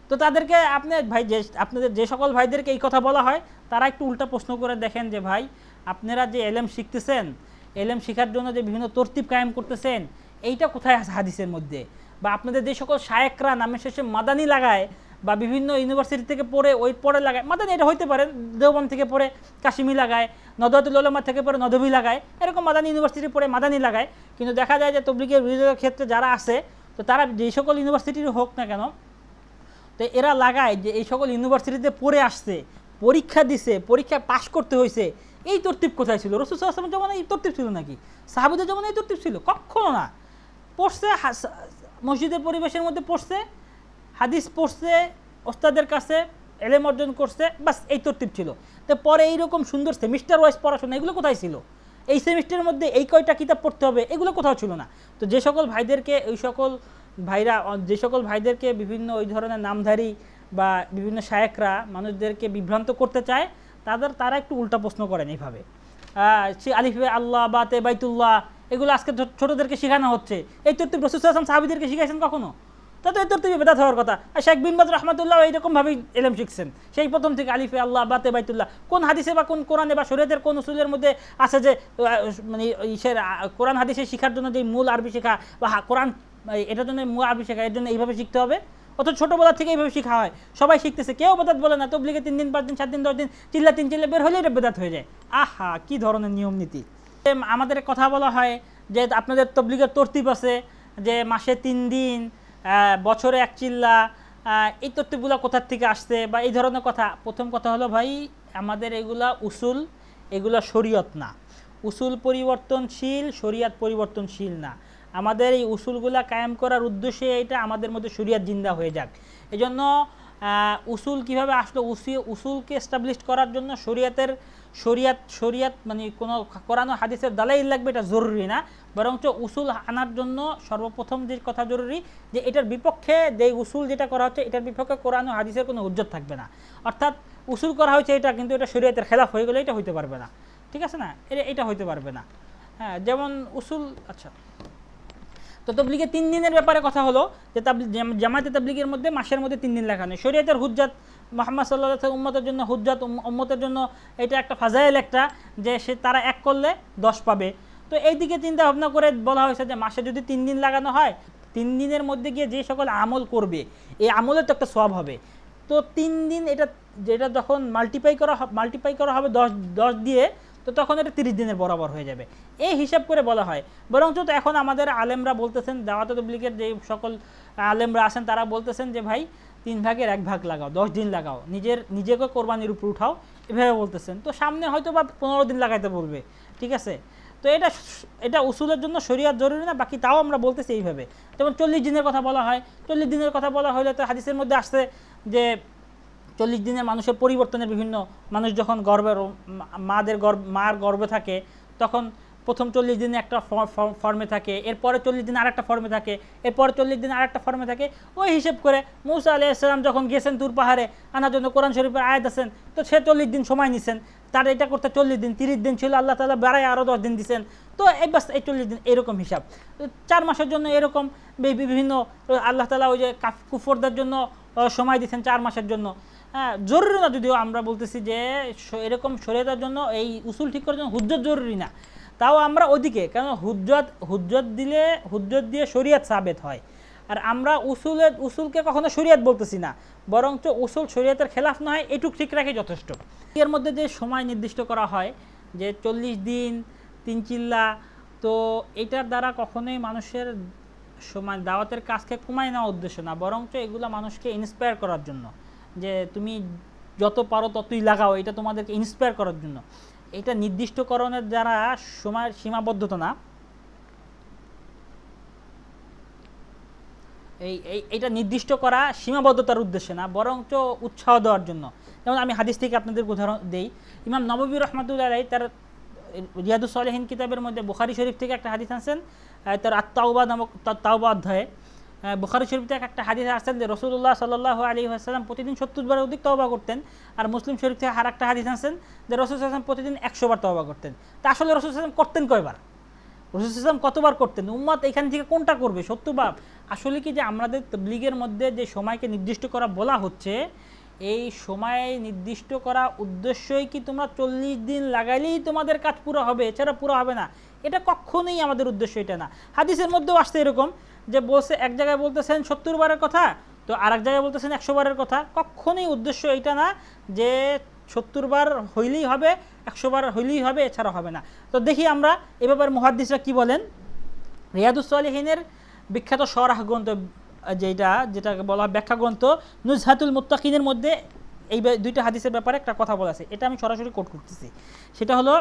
তো তাদেরকে আপনি ভাই, যে আপনাদের যে সকল ভাইদেরকে এই কথা বলা হয়, তারা একটু উল্টা প্রশ্ন করে দেখেন যে ভাই আপনারা যে এলেম শিখতেছেন, এলেম শিখার জন্য যে বিভিন্ন তরতিব কায়েম করতেছেন, এইটা কোথায় আছে হাদিসের মধ্যে? বা আপনাদের যে সকল শায়েকরা নামের শেষে মাদানি লাগায় বা বিভিন্ন ইউনিভার্সিটি থেকে পড়ে ওই পড়ে লাগায়, মাদানি এটা হইতে পারে, দেওবন্দ থেকে পড়ে কাশিমি লাগায়, নদওয়াতুল উলামা থেকে পড়ে নদভী লাগায়, এরকম মাদানি ইউনিভার্সিটি পড়ে মাদানি লাগায়। কিন্তু দেখা যায় যে তবলিগের বিরোধীদের ক্ষেত্রে যারা আছে, তো তারা যে সকল ইউনিভার্সিটির হোক না কেন, তো এরা লাগায় যে এই সকল ইউনিভার্সিটিতে পড়ে আসছে, পরীক্ষা দিছে, পরীক্ষায় পাশ করতে হয়েছে, এই তরতিব কোথায় ছিল? রাসূল সাল্লাল্লাহু আলাইহি ওয়াসাল্লামের জামানায় এই তরতিব ছিল নাকি? সাহাবীদের জামানায় এই তরতিব ছিল? কখনো না। পড়ছে মসজিদের পরিবেশের মধ্যে, পড়ছে হাদিস, পড়ছে ওস্তাদের কাছে এলেম অর্জন করছে, বাস এই তরতিব ছিল। তো পরে এইরকম সুন্দর সেমিস্টার ওয়াইজ পড়াশোনা, এগুলো কোথায় ছিল? এই সেমিস্টারের মধ্যে এই কয়টা কিতাব পড়তে হবে, এগুলো কোথাও ছিল না। তো যে সকল ভাইদেরকে যে সকল ভাইদেরকে বিভিন্ন ওই ধরনের নামধারী বা বিভিন্ন শায়েকরা মানুষদেরকে বিভ্রান্ত করতে চায়, তারা একটু উল্টা প্রশ্ন করেন এইভাবে। সে আলিফে আল্লাহ বা তে বাইতুল্লাহ, এগুলো আজকে ছোটদেরকে শেখানো হচ্ছে। এই তরতিব রাসূল সাল্লাল্লাহু আলাইহি ওয়াসাল্লাম সাহাবীদেরকে শিখাইছেন কখনো? তা তো এই তরতিবে বেদাত হওয়ার কথা। আর শেখ বিন বাজ রাহমাতুল্লাহ এইরকমভাবেই এলেম শিখছেন, সেই প্রথম থেকে আলিফে আল্লাহ বা তে বাইতুল্লাহ। কোন হাদিসে বা কোন কোরআনে বা শরীয়তের কোন উসুলের মধ্যে আছে যে মানে কোরআন হাদিসে শেখার জন্য যে মূল আরবি শেখা বা কোরআন এটার জন্য মূল আরবি শেখা, এর জন্য এইভাবে শিখতে হবে? অত ছোটোবেলা থেকে এইভাবে শেখা হয়, সবাই শিখতেছে, কেউ বেদাত বলে না। তবলিগে 3 দিন 5 দিন 7 দিন 10 দিন চিল্লা 3 চিল্লা বের হলে এটা বেদাত হয়ে যায়। আহা, কি ধরনের নিয়ম নীতি! আমাদের কথা বলা হয় যে আপনাদের তবলিগের তরতিব আছে যে মাসে 3 দিন, বছরে 1 চিল্লা, এই তরতিবগুলো কোথার থেকে আসছে বা এই ধরনের কথা। প্রথম কথা হলো ভাই, আমাদের এগুলা উসুল, এগুলা শরীয়ত না। উসুল পরিবর্তনশীল, শরীয়ত পরিবর্তনশীল না। আমাদের এই উসুলগুলা কায়েম করার উদ্দেশ্যে এটা আমাদের মধ্যে শরীয়ত জিন্দা হয়ে যাক। এজন্য উসুল কিভাবে আসলো, উসুলকে এস্টাবলিশ করার জন্য শরীয়ত মানে কোনো কোরআন ও হাদিসের দালাইল লাগবে, এটা জরুরি না। বরঞ্চ উসুল আনার জন্য সর্বপ্রথম যে কথা জরুরি, যে এটার বিপক্ষে যে উসুল যেটা করা হচ্ছে, এটার বিপক্ষে কোরআন ও হাদিসের কোনো হুজ্জত থাকবে না। অর্থাৎ উসুল করা হয়েছে এটা, কিন্তু এটা শরীয়তের খেলাফ হয়ে গেলে এটা হইতে পারবে না, ঠিক আছে না? এটা হইতে পারবে না। হ্যাঁ, যেমন উসুল। আচ্ছা, তো তাবলীগে 3 দিনের ব্যাপারে কথা হলো যে জামাতে তাবলীগের মধ্যে মাসের মধ্যে 3 দিন লেখা নেই। শরীয়তের হুজ্জাত মুহাম্মদ সাল্লাল্লাহু আলাইহি ওয়াসাল্লাম উম্মতের জন্য হুজ্জাত, উম্মতের জন্য এটা একটা ফাজাইল, একটা যে সে তারা এক করলে 10 পাবে। তো এই দিকে চিন্তা ভাবনা করে বলা হয়েছে যে মাসে যদি 3 দিন লাগানো হয়, 3 দিনের মধ্যে গিয়ে যে সকল আমল করবে এই আমলের তো একটা সওয়াব হবে। তো 3 দিন যেটা যখন মাল্টিপ্লাই করা হবে 10 দিয়ে, তো তখন এটা 30 দিনের বরাবর হয়ে যাবে, এই হিসাব করে বলা হয়। বরঞ্চ তো এখন আমাদের আলেমরা বলতেছেন, দাওয়াত তাবলীগের যে সকল আলেমরা আছেন তারা বলতেছেন যে ভাই 3 ভাগের 1 ভাগ লাগাও, 10 দিন লাগাও, নিজেকে কোরবানির উপর উঠাও, এভাবে বলতেছেন। তো সামনে হয়তো বা 15 দিন লাগাইতে বলবে, ঠিক আছে। তো এটা উসুলের জন্য শরীয়ত জরুরি না, বাকি তাও আমরা বলতেছি এইভাবে। যেমন 40 দিনের কথা বলা হয়, 40 দিনের কথা বলা হলে তো হাদিসের মধ্যে আসছে যে 40 দিনের মানুষের পরিবর্তনের বিভিন্ন, মানুষ যখন মার গর্ভে থাকে তখন প্রথম 40 দিনে একটা ফর্মে থাকে, এরপরে 40 দিন আরেকটা ফর্মে থাকে, এরপরে 40 দিন আরেকটা ফর্মে থাকে। ওই হিসেব করে মুসা আলাইহিস সালাম যখন গেছেন তুর পাহাড়ে আনার জন্য, কোরআন শরীফের আয়াত আছেন, তো সে 40 দিন সময় নিছেন, তার এটা করতে 40 দিন, 30 দিন ছিল, আল্লাহ তাআলা বাড়ায় আরও 10 দিন দিচ্ছেন। তো এই বাস এই 40 দিন এরকম হিসাব। 4 মাসের জন্য এরকম বিভিন্ন, আল্লাহ তাআলা ওই যে কুফরদের জন্য সময় দিচ্ছেন 4 মাসের জন্য। হ্যাঁ, জরুরি না, যদিও আমরা বলতেছি যে এরকম শরীয়তের জন্য এই উসুল ঠিক করার জন্য হুজ্জত জরুরি না, তাও আমরা ওদিকে, কারণ হুজ্জত দিয়ে শরীয়ত সাবেত হয়। আর আমরা উসুলকে কখনো শরীয়ত বলতেছি না, বরঞ্চ উসুল শরীয়তের খেলাফ না হয় এটুক ঠিক রাখে যথেষ্ট। এর মধ্যে যে সময় নির্দিষ্ট করা হয় যে 40 দিন 3 চিল্লা, তো এটার দ্বারা কখনোই মানুষের সময় দাওয়াতের কাজকে কমায় নেওয়া উদ্দেশ্য না, বরঞ্চ এগুলো মানুষকে ইন্সপায়ার করার জন্য, যে তুমি যত পারো ততই লাগাও, এটা তোমাদেরকে ইন্সপায়ার করার জন্য। এটা নির্দিষ্টকরণের দ্বারা সময়ের সীমাবদ্ধতা না, এইটা নির্দিষ্ট করা সীমাবদ্ধতার উদ্দেশ্যে না, বরঞ্চ উৎসাহ দেওয়ার জন্য। যেমন আমি হাদিস থেকে আপনাদের উদাহরণ দেই। ইমাম নববী রাহমাতুল্লাহ আলাইহি তার রিয়াদুস সালিহিন কিতাবের মধ্যে বুখারী শরীফ থেকে একটা হাদিস আনছেন, তার আত-তাওবা নামক তাওবা অধ্যায়ে বুখারী শরীফ থেকে একটা হাদিস আসছেন যে রাসূলুল্লাহ সাল্লাল্লাহু আলাইহি ওয়াসাল্লাম প্রতিদিন 70 বারের অধিক তওবা করতেন। আর মুসলিম শরীফ থেকে আরেকটা হাদিস আনছেন যে রাসূল সাল্লাল্লাহু আলাইহি ওয়াসাল্লাম প্রতিদিন 100 বার তওবা করতেন। তা আসলে রাসূল সাল্লাল্লাহু আলাইহি ওয়াসাল্লাম করতেন কয়বার? রাসূল সাল্লাল্লাহু আলাইহি ওয়াসাল্লাম কতবার করতেন? উম্মত এখান থেকে কোনটা করবে? 70 বার? আসলে কি যে আমাদের তাবলীগের মধ্যে যে সময়কে নির্দিষ্ট করা বলা হচ্ছে, এই সময় নির্দিষ্ট করা উদ্দেশ্যই কি তোমরা 40 দিন লাগাইলেই তোমাদের কাজ পুরো হবে, এছাড়া পুরো হবে না, এটা কখনোই আমাদের উদ্দেশ্য এটা না। হাদিসের মধ্যেও আসছে এরকম যে বলছে, এক জায়গায় বলতেছেন 70 বারের কথা, তো আর এক জায়গায় বলতেছেন 100 বারের কথা। কখনোই উদ্দেশ্য এটা না যে 70 বার হইলেই হবে, 100 বার হইলেই হবে, এছাড়া হবে না। তো দেখি আমরা এ ব্যাপারে মুহাদ্দিসরা কি বলেন। রিয়াদুস সালিহিনের বিখ্যাত শরহ গ্রন্থ, যেটাকে বলা হয় ব্যাখ্যা গ্রন্থ নুজহাতুল মুত্তাকিনের মধ্যে এই 2টা হাদিসের ব্যাপারে একটা কথা বলা আছে, এটা আমি সরাসরি কোট করতেছি। সেটা হলো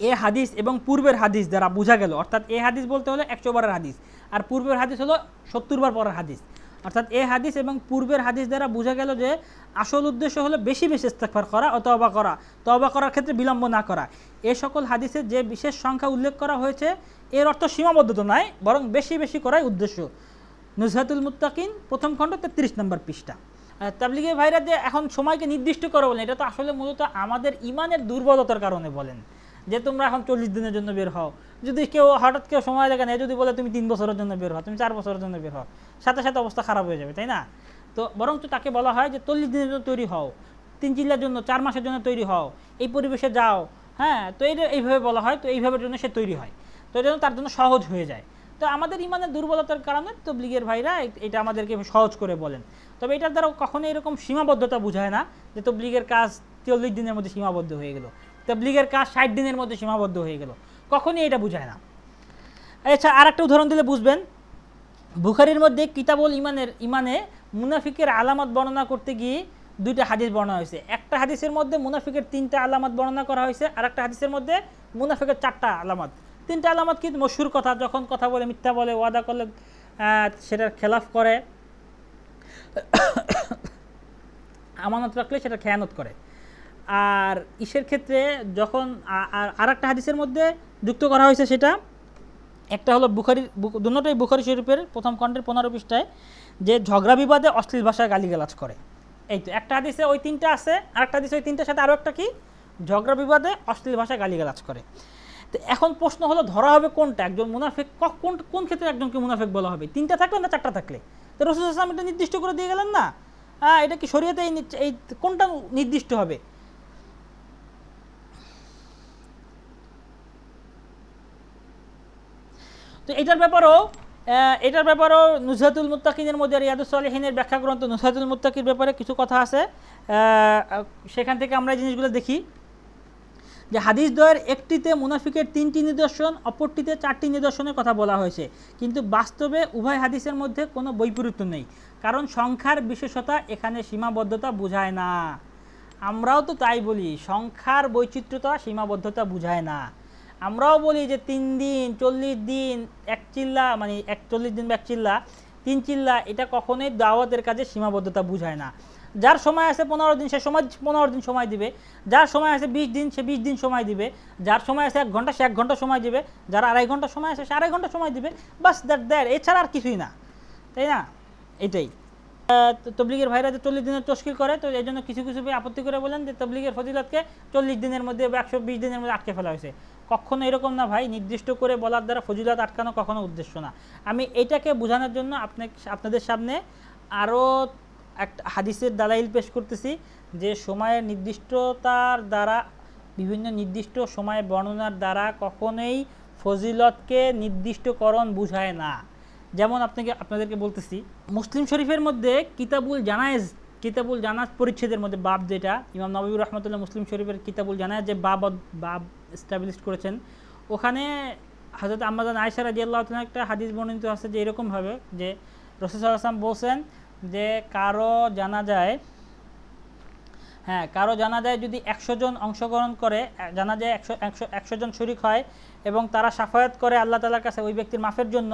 এ হাদিস এবং পূর্বের হাদিস দ্বারা বোঝা গেল, অর্থাৎ এ হাদিস বলতে হলো 100 বারের হাদিস, আর পূর্বের হাদিস হলো 70 বার পরের হাদিস। অর্থাৎ এ হাদিস এবং পূর্বের হাদিস দ্বারা বোঝা গেল যে আসল উদ্দেশ্য হলো বেশি বেশি ইস্তেগফার করা ও তওবা করার ক্ষেত্রে বিলম্ব না করা। এ সকল হাদিসে যে বিশেষ সংখ্যা উল্লেখ করা হয়েছে এর অর্থ সীমাবদ্ধতা নয়, বরং বেশি বেশি করাই উদ্দেশ্য। নুজহাতুল মুত্তাকিন প্রথম খণ্ড 33 নম্বর পৃষ্ঠা। তাবলীগের ভাইরা যে এখন সময়কে নির্দিষ্ট করে বলেন, এটা তো আসলে মূলত আমাদের ইমানের দুর্বলতার কারণে বলেন যে তোমরা এখন 40 দিনের জন্য বের হও। যদি হঠাৎ কেউ সময় দেখে নেই, যদি বলে তুমি 3 বছরের জন্য বের হও, তুমি 4 বছরের জন্য বের হও, সাথে সাথে অবস্থা খারাপ হয়ে যাবে, তাই না? তো বরঞ্চ তাকে বলা হয় যে 40 দিনের জন্য তৈরি হও, 3 চিল্লার জন্য 4 মাসের জন্য তৈরি হও, এই পরিবেশে যাও। হ্যাঁ, তো এইভাবে বলা হয়, তো এইভাবে জন্য সে তৈরি হয়, তো এই জন্য তার জন্য সহজ হয়ে যায়। তো আমাদের ইমানের দুর্বলতার কারণে তাবলীগের ভাইরা এটা আমাদেরকে সহজ করে বলেন। তবে এটার দ্বারা কখনোই এরকম সীমাবদ্ধতা বোঝায় না যে তাবলীগের কাজ 40 দিনের মধ্যে সীমাবদ্ধ হয়ে গেল, তাবলীগের কাজ 60 দিনের মধ্যে সীমাবদ্ধ হয়ে গেল, কখনোই এটা বোঝায় না। আচ্ছা, আর একটা উদাহরণ দিলে বুঝবেন। বুখারীর মধ্যে কিতাবুল ইমানে মুনাফিকের আলামত বর্ণনা করতে গিয়ে 2টা হাদিস বর্ণনা হয়েছে। একটা হাদিসের মধ্যে মুনাফিকের 3টা আলামত বর্ণনা করা হয়েছে, আর একটা হাদিসের মধ্যে মুনাফিকের 4টা আলামত। 3টা আলামত কিন্তু মশহুর কথা, যখন কথা বলে মিথ্যা বলে, ওয়াদা করলে সেটার খেলাফ করে, আমানত রাখলে সেটা খেয়ানত করে। আর ইসের ক্ষেত্রে যখন আর একটা হাদিসের মধ্যে যুক্ত করা হয়েছে, সেটা একটা হলো দুটোটাই বুখারী শরীফের প্রথম খণ্ডের 15 পৃষ্ঠায়, যে ঝগড়া বিবাদে অশ্লীল ভাষায় গালিগালাজ করে। এই তো একটা হাদিসে ওই 3টা আছে, আর একটা হাদিসে ওই 3টার সাথে আরও একটা কি, ঝগড়া বিবাদে অশ্লীল ভাষায় গালিগালাজ করে। তো এখন প্রশ্ন হলো ধরা হবে কোনটা, একজন মুনাফিক কোন ক্ষেত্রে একজনকে মুনাফিক বলা হবে, 3টা থাকলে না 4টা থাকলে? তো রাসূল সাল্লাল্লাহু আলাইহি ওয়াসাল্লাম এটা নির্দিষ্ট করে দিয়ে গেলেন না, এটা কি শরীয়তে এই কোনটা নির্দিষ্ট হবে? তো এটার ব্যাপারেও নুজহাতুল মুত্তাকিনের মধ্যে রিয়াদুস সালিহিনের ব্যাখ্যা গ্রন্থ নুজহাতুল মুত্তাকির ব্যাপারে কিছু কথা আছে। সেখান থেকে আমরা এই জিনিসগুলো দেখি যে হাদিস দ্বয়ের একটিতে মুনাফিকের 3টি নিদর্শন, অপরটিতে 4টি নিদর্শনের কথা বলা হয়েছে, কিন্তু বাস্তবে উভয় হাদিসের মধ্যে কোনো বৈপরীত্য নেই, কারণ সংখ্যার বিশেষতা এখানে সীমাবদ্ধতা বোঝায় না। আমরাও তো তাই বলি, সংখ্যার বৈচিত্র্যতা সীমাবদ্ধতা বোঝায় না। আমরাও বলি যে 3 দিন 40 দিন 1 চিল্লা, মানে 40 দিন বা 1 চিল্লা 3 চিল্লা, এটা কখনোই দাওয়াতের কাজে সীমাবদ্ধতা বোঝায় না। যার সময় আছে 15 দিন সে সময় 15 দিন সময় দিবে, যার সময় আছে 20 দিন সে 20 দিন সময় দিবে, যার সময় আছে 1 ঘন্টা সে 1 ঘন্টা সময় দিবে, যার 2.5 ঘন্টা সময় আছে সে 2.5 ঘন্টা সময় দিবে, বাস দ্যাট, এছাড়া আর কিছুই না, তাই না? এটাই তবলিগের ভাইরা যে 40 দিনের তশকিল করে, তো এই জন্য কিছু আপত্তি করে বলেন যে তবলিগের ফজিলতকে 40 দিনের মধ্যে বা 120 দিনের মধ্যে আটকে ফেলা হয়েছে। কখনো এরকম না ভাই, নির্দিষ্ট করে বলার দ্বারা ফজিলত আটকানো কখনো উদ্দেশ্য না। আমি এটাকে বোঝানোর জন্য আপনাদের সামনে আরও একটা হাদিসের দালাইল পেশ করতেছি, যে সময়ের নির্দিষ্টতার দ্বারা, বিভিন্ন নির্দিষ্ট সময় বর্ণনার দ্বারা কখনোই ফজিলতকে নির্দিষ্টকরণ বুঝায় না। যেমন আপনাদেরকে বলতেছি, মুসলিম শরীফের মধ্যে কিতাবুল জানাজ পরিচ্ছেদের মধ্যে বাব, যেটা ইমাম নববী রাহমাতুল্লাহ মুসলিম শরীফের কিতাবুল জানাজ যে বাব এস্টাবলিশ করেছেন, ওখানে হযরত আম্মা জান আয়েশা রাদিয়াল্লাহু তাআলা একটা হাদিস বর্ণিত আছে যে এরকমভাবে যে রাসূল সাল্লাল্লাহু আলাইহি ওয়াসাল্লাম বলছেন যে কারো জানাজায় যদি 100 জন অংশগ্রহণ করে, জানাজায় 100 জন শরীক হয় এবং তারা শাফায়াত করে আল্লাহ তাআলার কাছে ওই ব্যক্তির মাফের জন্য,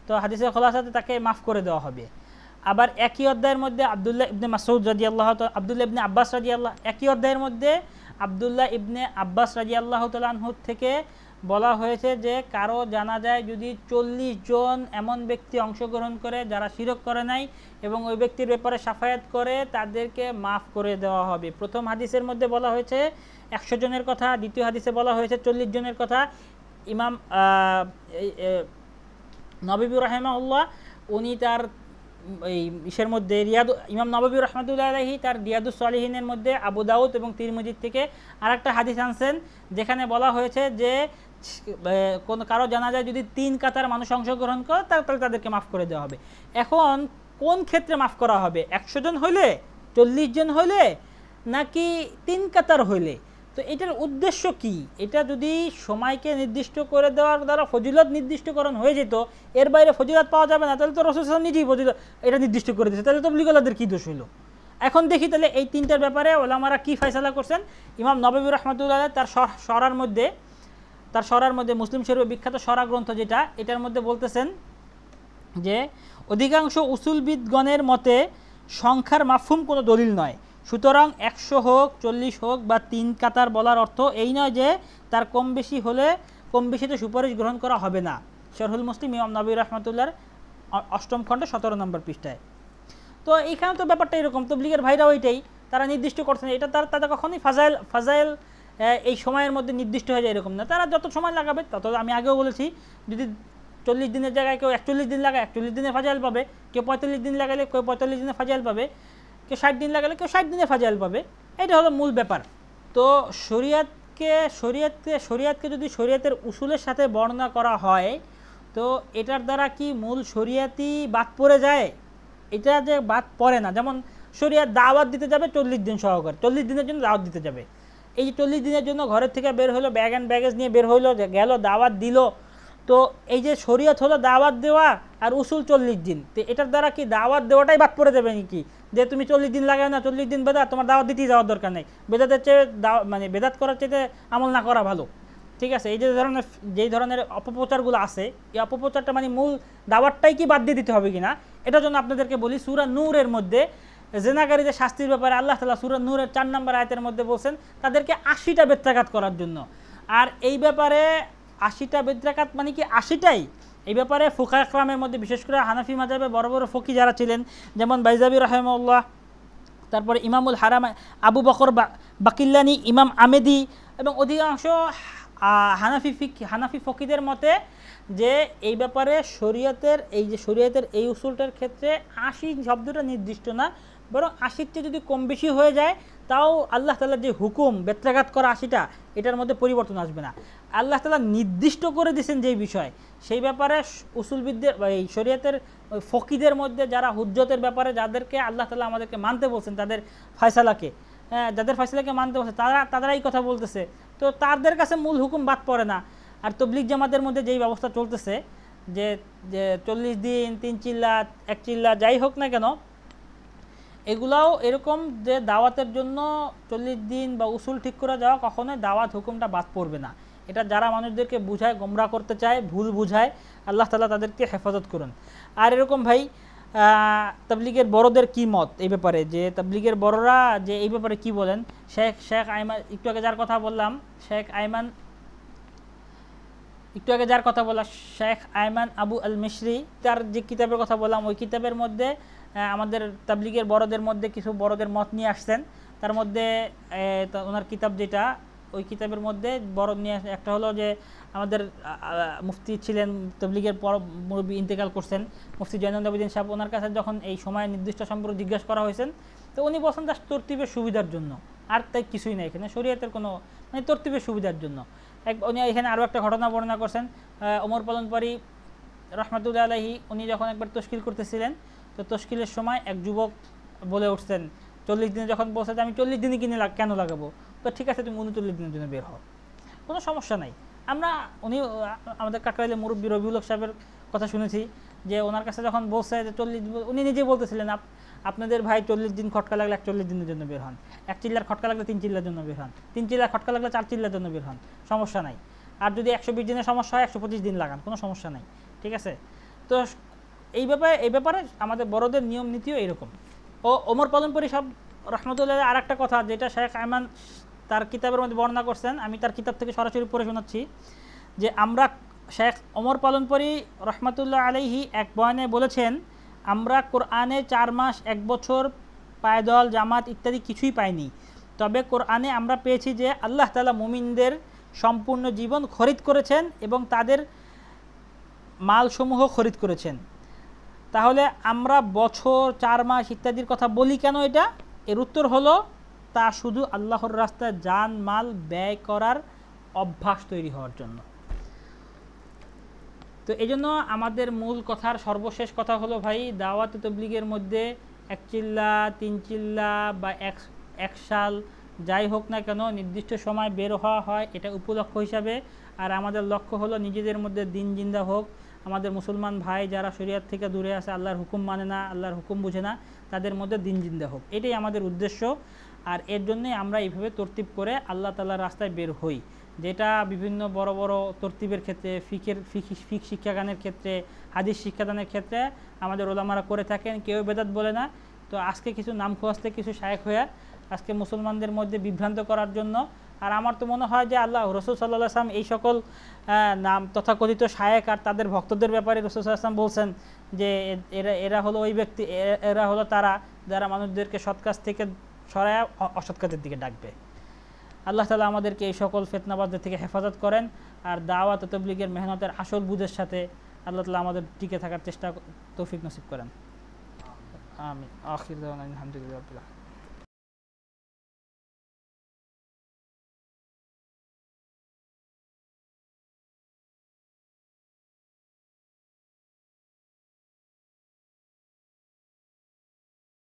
তো হাদিসের খোলাসাতে তাকে মাফ করে দেওয়া হবে। আবার একই অধ্যায়ের মধ্যে আব্দুল্লাহ ইবনে মাসউদ রাদিয়াল্লাহু তাআলা, আব্দুল্লাহ ইবনে আব্বাস রাদিয়াল্লাহু, একই অধ্যায়ের মধ্যে আব্দুল্লাহ ইবনে আব্বাস রাদিয়াল্লাহু তাআলা আনহু থেকে বলা হয়েছে যে কারো জানাজায় যদি 40 জন এমন ব্যক্তি অংশগ্রহণ করে যারা শিরক করে নাই এবং ওই ব্যক্তির ব্যাপারে শাফায়াত করে, তাদেরকে মাফ করে দেওয়া হবে। প্রথম হাদিসের মধ্যে বলা হয়েছে 100 জনের কথা, দ্বিতীয় হাদিসে বলা হয়েছে 40 জনের কথা। ইমাম নববী রাহিমাহুল্লাহ উনি তার এই ইসের মধ্যে ইমাম নববী রাহমাতুল্লাহ আলাইহি তার রিয়াদুস সালিহিনের মধ্যে আবু দাউদ এবং তিরমিজি থেকে আরেকটা হাদিস আনছেন, যেখানে বলা হয়েছে যে কারো জানাজায় যদি 3 কাতার মানুষ অংশগ্রহণ করে তাহলে তাদেরকে মাফ করে দেওয়া হবে। এখন কোন ক্ষেত্রে মাফ করা হবে, 100 জন হইলে, 40 জন হইলে, নাকি 3 কাতার হইলে? তো এটার উদ্দেশ্য কি? এটা যদি সময়কে নির্দিষ্ট করে দেওয়ার দ্বারা ফজিলত নির্দিষ্টকরণ হয়ে যেত, এর বাইরে ফজিলত পাওয়া যাবে না, তাহলে তো রাসূল সাল্লাল্লাহু আলাইহি ওয়াসাল্লাম নিজেই ফজিলত এটা নির্দিষ্ট করে দিয়েছে, তাহলে তবলিগওয়ালাদের কি দোষ হইল? এখন দেখি তাহলে এই 3টার ব্যাপারে ওলামারা কি ফয়সালা করছেন। ইমাম নববী রাহমাতুল্লাহ তার শরার মধ্যে মুসলিম শরীফের বিখ্যাত শরা গ্রন্থ যেটা, এটার মধ্যে বলতেছেন যে অধিকাংশ উসুলবিদগণের মতে সংখ্যার মাফহুম কোনো দলিল নয়, সুতরাং 100 হোক 40 হোক বা 3 কাতার বলার অর্থ এই নয় যে তার কম বেশিতে সুপারিশ গ্রহণ করা হবে না। শরহুল মুসলিম ইমাম নববী রাহমাতুল্লাহর 8ম খণ্ডে 17 নম্বর পৃষ্ঠায়। তো এইখানে তো ব্যাপারটা এরকম, তবলিগের ভাইরা ওইটাই তারা নির্দিষ্ট করছেন, এটা তারা কখনোই ফাজাইল এই সময়ের মধ্যে নির্দিষ্ট হয়ে যায় এরকম না, তারা যত সময় লাগাবে তত। আমি আগেও বলেছি, যদি 40 দিনের জায়গায় কেউ 41 দিন লাগায় 41 দিনের ফাজাইল পাবে, কেউ 45 দিন লাগালে কেউ 45 দিনের ফাজাইল পাবে, কেউ 60 দিন লাগালে কেউ 60 দিনের ফাজাইল পাবে। এটা হলো মূল ব্যাপার। তো শরিয়াতকে যদি শরিয়াতের উসুলের সাথে বর্ণনা করা হয়, তো এটার দ্বারা কি মূল শরিয়াতি বাদ পড়ে যায়? এটা যে বাদ পড়ে না। যেমন শরিয়াত দাওয়াত দিতে যাবে 40 দিন সহকারে, 40 দিনের জন্য দাওয়াত দিতে যাবে। এই যে 40 দিনের জন্য ঘরের থেকে বের হইলো, ব্যাগ অ্যান্ড ব্যাগেজ নিয়ে বের হইলো, গেল দাওয়াত দিল, তো এই যে শরিয়ত হলো দাওয়াত দেওয়া আর উসুল 40 দিন, তো এটার দ্বারা কি দাওয়াত দেওয়াটাই বাদ পড়ে যাবে নাকি? যে তুমি 40 দিন লাগাও না, 40 দিন বেদাত, তোমার দাওয়াত দিতেই যাওয়ার দরকার নেই। বেদাতের চেয়ে বেদাত করার চেয়ে আমল না করা ভালো, ঠিক আছে? এই যেই ধরনের অপপ্রচারগুলো আছে, এই অপপ্রচারটা মূল দাওয়াতটাই কি বাদ দিয়ে দিতে হবে কিনা, এটার জন্য আপনাদেরকে বলি, সূরা নূরের মধ্যে জেনাকারীদের শাস্তির ব্যাপারে আল্লাহ তাআলা সূরা নূরের 4 নম্বর আয়াতের মধ্যে বলছেন তাদেরকে 80টা বেত্রাঘাত করার জন্য। আর এই ব্যাপারে 80টা বেত্রাঘাত কি 80টাই? এই ব্যাপারে ফুকাহা ইকরামের মধ্যে, বিশেষ করে হানাফি মাযহাবে বড় বড় ফকি যারা ছিলেন, যেমন বাইজাবি রাহিমাহুল্লাহ, তারপরে ইমামুল হারাম আবু বকর বাকিল্লানি, ইমাম আমেদি এবং অধিকাংশ হানাফি ফকিদের মতে যে এই ব্যাপারে শরীয়তের এই উসুলটার ক্ষেত্রে ৮০ শব্দটা নির্দিষ্ট না, বরং ৮০ চেয়ে যদি কম বেশি হয়ে যায় তাও আল্লাহ তাআলার যে হুকুম বেত্রাঘাত করা ৮০টা, এটার মধ্যে পরিবর্তন আসবে না। আল্লাহ তাআলা নির্দিষ্ট করে দিয়েছেন যেই বিষয়, সেই ব্যাপারে উসুলবিদদের এই শরীয়তের ফকিদের মধ্যে যারা হুজ্জতের ব্যাপারে যাদেরকে আল্লাহ তাআলা আমাদেরকে মানতে বলছেন, তাদের ফয়সালাকে যাদের ফয়সালাকে মানতে বলছে তারাই কথা বলতেছে, তো তাদের কাছে মূল হুকুম বাদ পড়ে না। আর তবলিগ জামাতের মধ্যে যেই ব্যবস্থা চলতেছে যে 40 দিন 3 চিল্লা 1 চিল্লা যাই হোক না কেন, এগুলাও এরকম যে দাওয়াতের জন্য 40 দিন বা উসুল ঠিক করে যাওয়া কখনোই দাওয়াত হুকুমটা বাদ পড়বে না। এটা যারা মানুষদেরকে বুঝায়, গোমরা করতে চায়, ভুল বুঝায়, আল্লাহ তাআলা তাদেরকে হেফাজত করুন। আর এরকম ভাই তাবলিগের বড়দের কি মত এই ব্যাপারে, যে তাবলিগের বড়রা যে এই ব্যাপারে কি বলেন, শেখ আইমান একটু আগে যার কথা বললাম, শেখ আইমান আবু আল মিশরি, তার যে কিতাবের কথা বললাম, ওই কিতাবের মধ্যে আমাদের তাবলিগের বড়দের মধ্যে কিছু বড়দের মত নিয়ে আসছেন। তার মধ্যে ওনার কিতাব যেটা, ওই কিতাবের মধ্যে বড় নিয়ে একটা হলো যে আমাদের মুফতি ছিলেন তাবলিগের মুরব্বী, ইন্তেকাল করছেন মুফতি জয়নুল আবেদিন সাহেব। ওনার কাছে যখন এই সময় নির্দিষ্ট সম্পর্কে জিজ্ঞাসা করা হয়েছেন, তো উনি বলছেন জাস্ট তরতিবের সুবিধার জন্য, আর তাই কিছুই নেই এখানে, শরীয়তের কোনো মানে তরতিবের সুবিধার জন্য। উনি এখানে আরও একটা ঘটনা বর্ণনা করছেন, ওমর পালনপরি রহমাতুল্লাহ আলাইহি, উনি যখন একবার তশকিল করতেছিলেন, তো তশকিলের সময় এক যুবক বলে উঠছেন 40 দিনে, যখন বলছে যে আমি 40 দিনই কেন লাগাবো, তো ঠিক আছে তুমি 39 দিনের জন্য বের হও, কোনো সমস্যা নাই। উনি আমাদের কাকরাইলের মুরব্বী রবিউল হক সাহেবের কথা শুনেছি যে ওনার কাছে যখন বলছে যে 40, উনি নিজে বলতেছিলেন আপনাদের ভাই 40 দিন খটকা লাগলে 41 দিনের জন্য বের হন, 1 চিল্লার খটকা লাগলে 3 চিল্লার জন্য বের হন, 3 চিল্লার খটকা লাগলে 4 চিল্লার জন্য বের হন, সমস্যা নাই। আর যদি 120 দিনের সমস্যা হয় 125 দিন লাগান, কোনো সমস্যা নাই, ঠিক আছে। তো এই ব্যাপারে আমাদের বড়দের নিয়ম নীতিও এরকম। ওমর পালনপরি সব রহমতুল্লাহ আর একটা কথা যেটা শেখ আইমান তার কিতাবের মধ্যে বর্ণনা করছেন, আমি তার কিতাব থেকে সরাসরি পড়ে শোনাচ্ছি যে শেখ ওমর পালনপরি রহমতুল্লাহ আলাইহি এক বয়ানে বলেছেন, আমরা কোরআনে 4 মাস 1 বছর পায়দল জামাত ইত্যাদি কিছুই পাইনি, তবে কোরআনে আমরা পেয়েছি যে আল্লাহ তাআলা মুমিনদের সম্পূর্ণ জীবন খরিদ করেছেন এবং তাদের মালসমূহ খরিদ করেছেন। তাহলে আমরা বছর 4 মাস ইত্যাদির কথা বলি কেন? এর উত্তর হলো তা শুধু আল্লাহর রাস্তায় জান মাল ব্যয় করার অভ্যাস তৈরি হওয়ার জন্য। তো এই জন্য আমাদের মূল কথার সর্বশেষ কথা হলো ভাই, দাওয়াত তাবলীগের মধ্যে 1 চিল্লা 3 চিল্লা বা 1 সাল যাই হোক না কেন নির্দিষ্ট সময় বের হওয়া হয়, এটা উপলক্ষ হিসাবে। আর আমাদের লক্ষ্য হলো নিজেদের মধ্যে দিন জিন্দা হোক, আমাদের মুসলমান ভাই যারা শরীয়ত থেকে দূরে আছে, আল্লাহর হুকুম মানে না, আল্লাহর হুকুম বুঝে না, তাদের মধ্যে দিন জিন্দা হোক, এটাই আমাদের উদ্দেশ্য। আর এর জন্যই আমরা এইভাবে তরতিব করে আল্লাহ তাআলার রাস্তায় বের হই, যেটা বিভিন্ন বড় বড় তরতিবের ক্ষেত্রে, ফিক শিক্ষাগানের ক্ষেত্রে, হাদিস শিক্ষাদানের ক্ষেত্রে আমাদের ওলামারা করে থাকেন, কেউ বেদাত বলে না। তো আজকে কিছু নাম খোয়াজতে কিছু শায়েখ হয়ে আজকে মুসলমানদের মধ্যে বিভ্রান্ত করার জন্য, আর আমার তো মনে হয় যে আল্লাহ রসুল সাল্লাল্লাহু আলাইহি ওয়াসাল্লাম এই সকল নাম তথাকথিত শায়েখ আর তাদের ভক্তদের ব্যাপারে রসুল সাল্লাল্লাহু আলাইহি ওয়াসাল্লাম বলছেন যে এরা হলো ওই ব্যক্তি, এরা হলো তারা যারা মানুষদেরকে সৎ কাজ থেকে সরায় অসৎ কাজের দিকে ডাকবে। আল্লাহ তাআলা আমাদেরকে এই সকল ফিতনাবাজদের থেকে হেফাজত করেন, আর দাওয়াত ও তাবলীগের মেহনতের আসল বুঝের সাথে আল্লাহ তাআলা আমাদের টিকে থাকার চেষ্টা তৌফিক নসিব করেন। আমিন। আখির দাওয়ানা আলহামদুলিল্লাহ রাব্বিল আলামিন।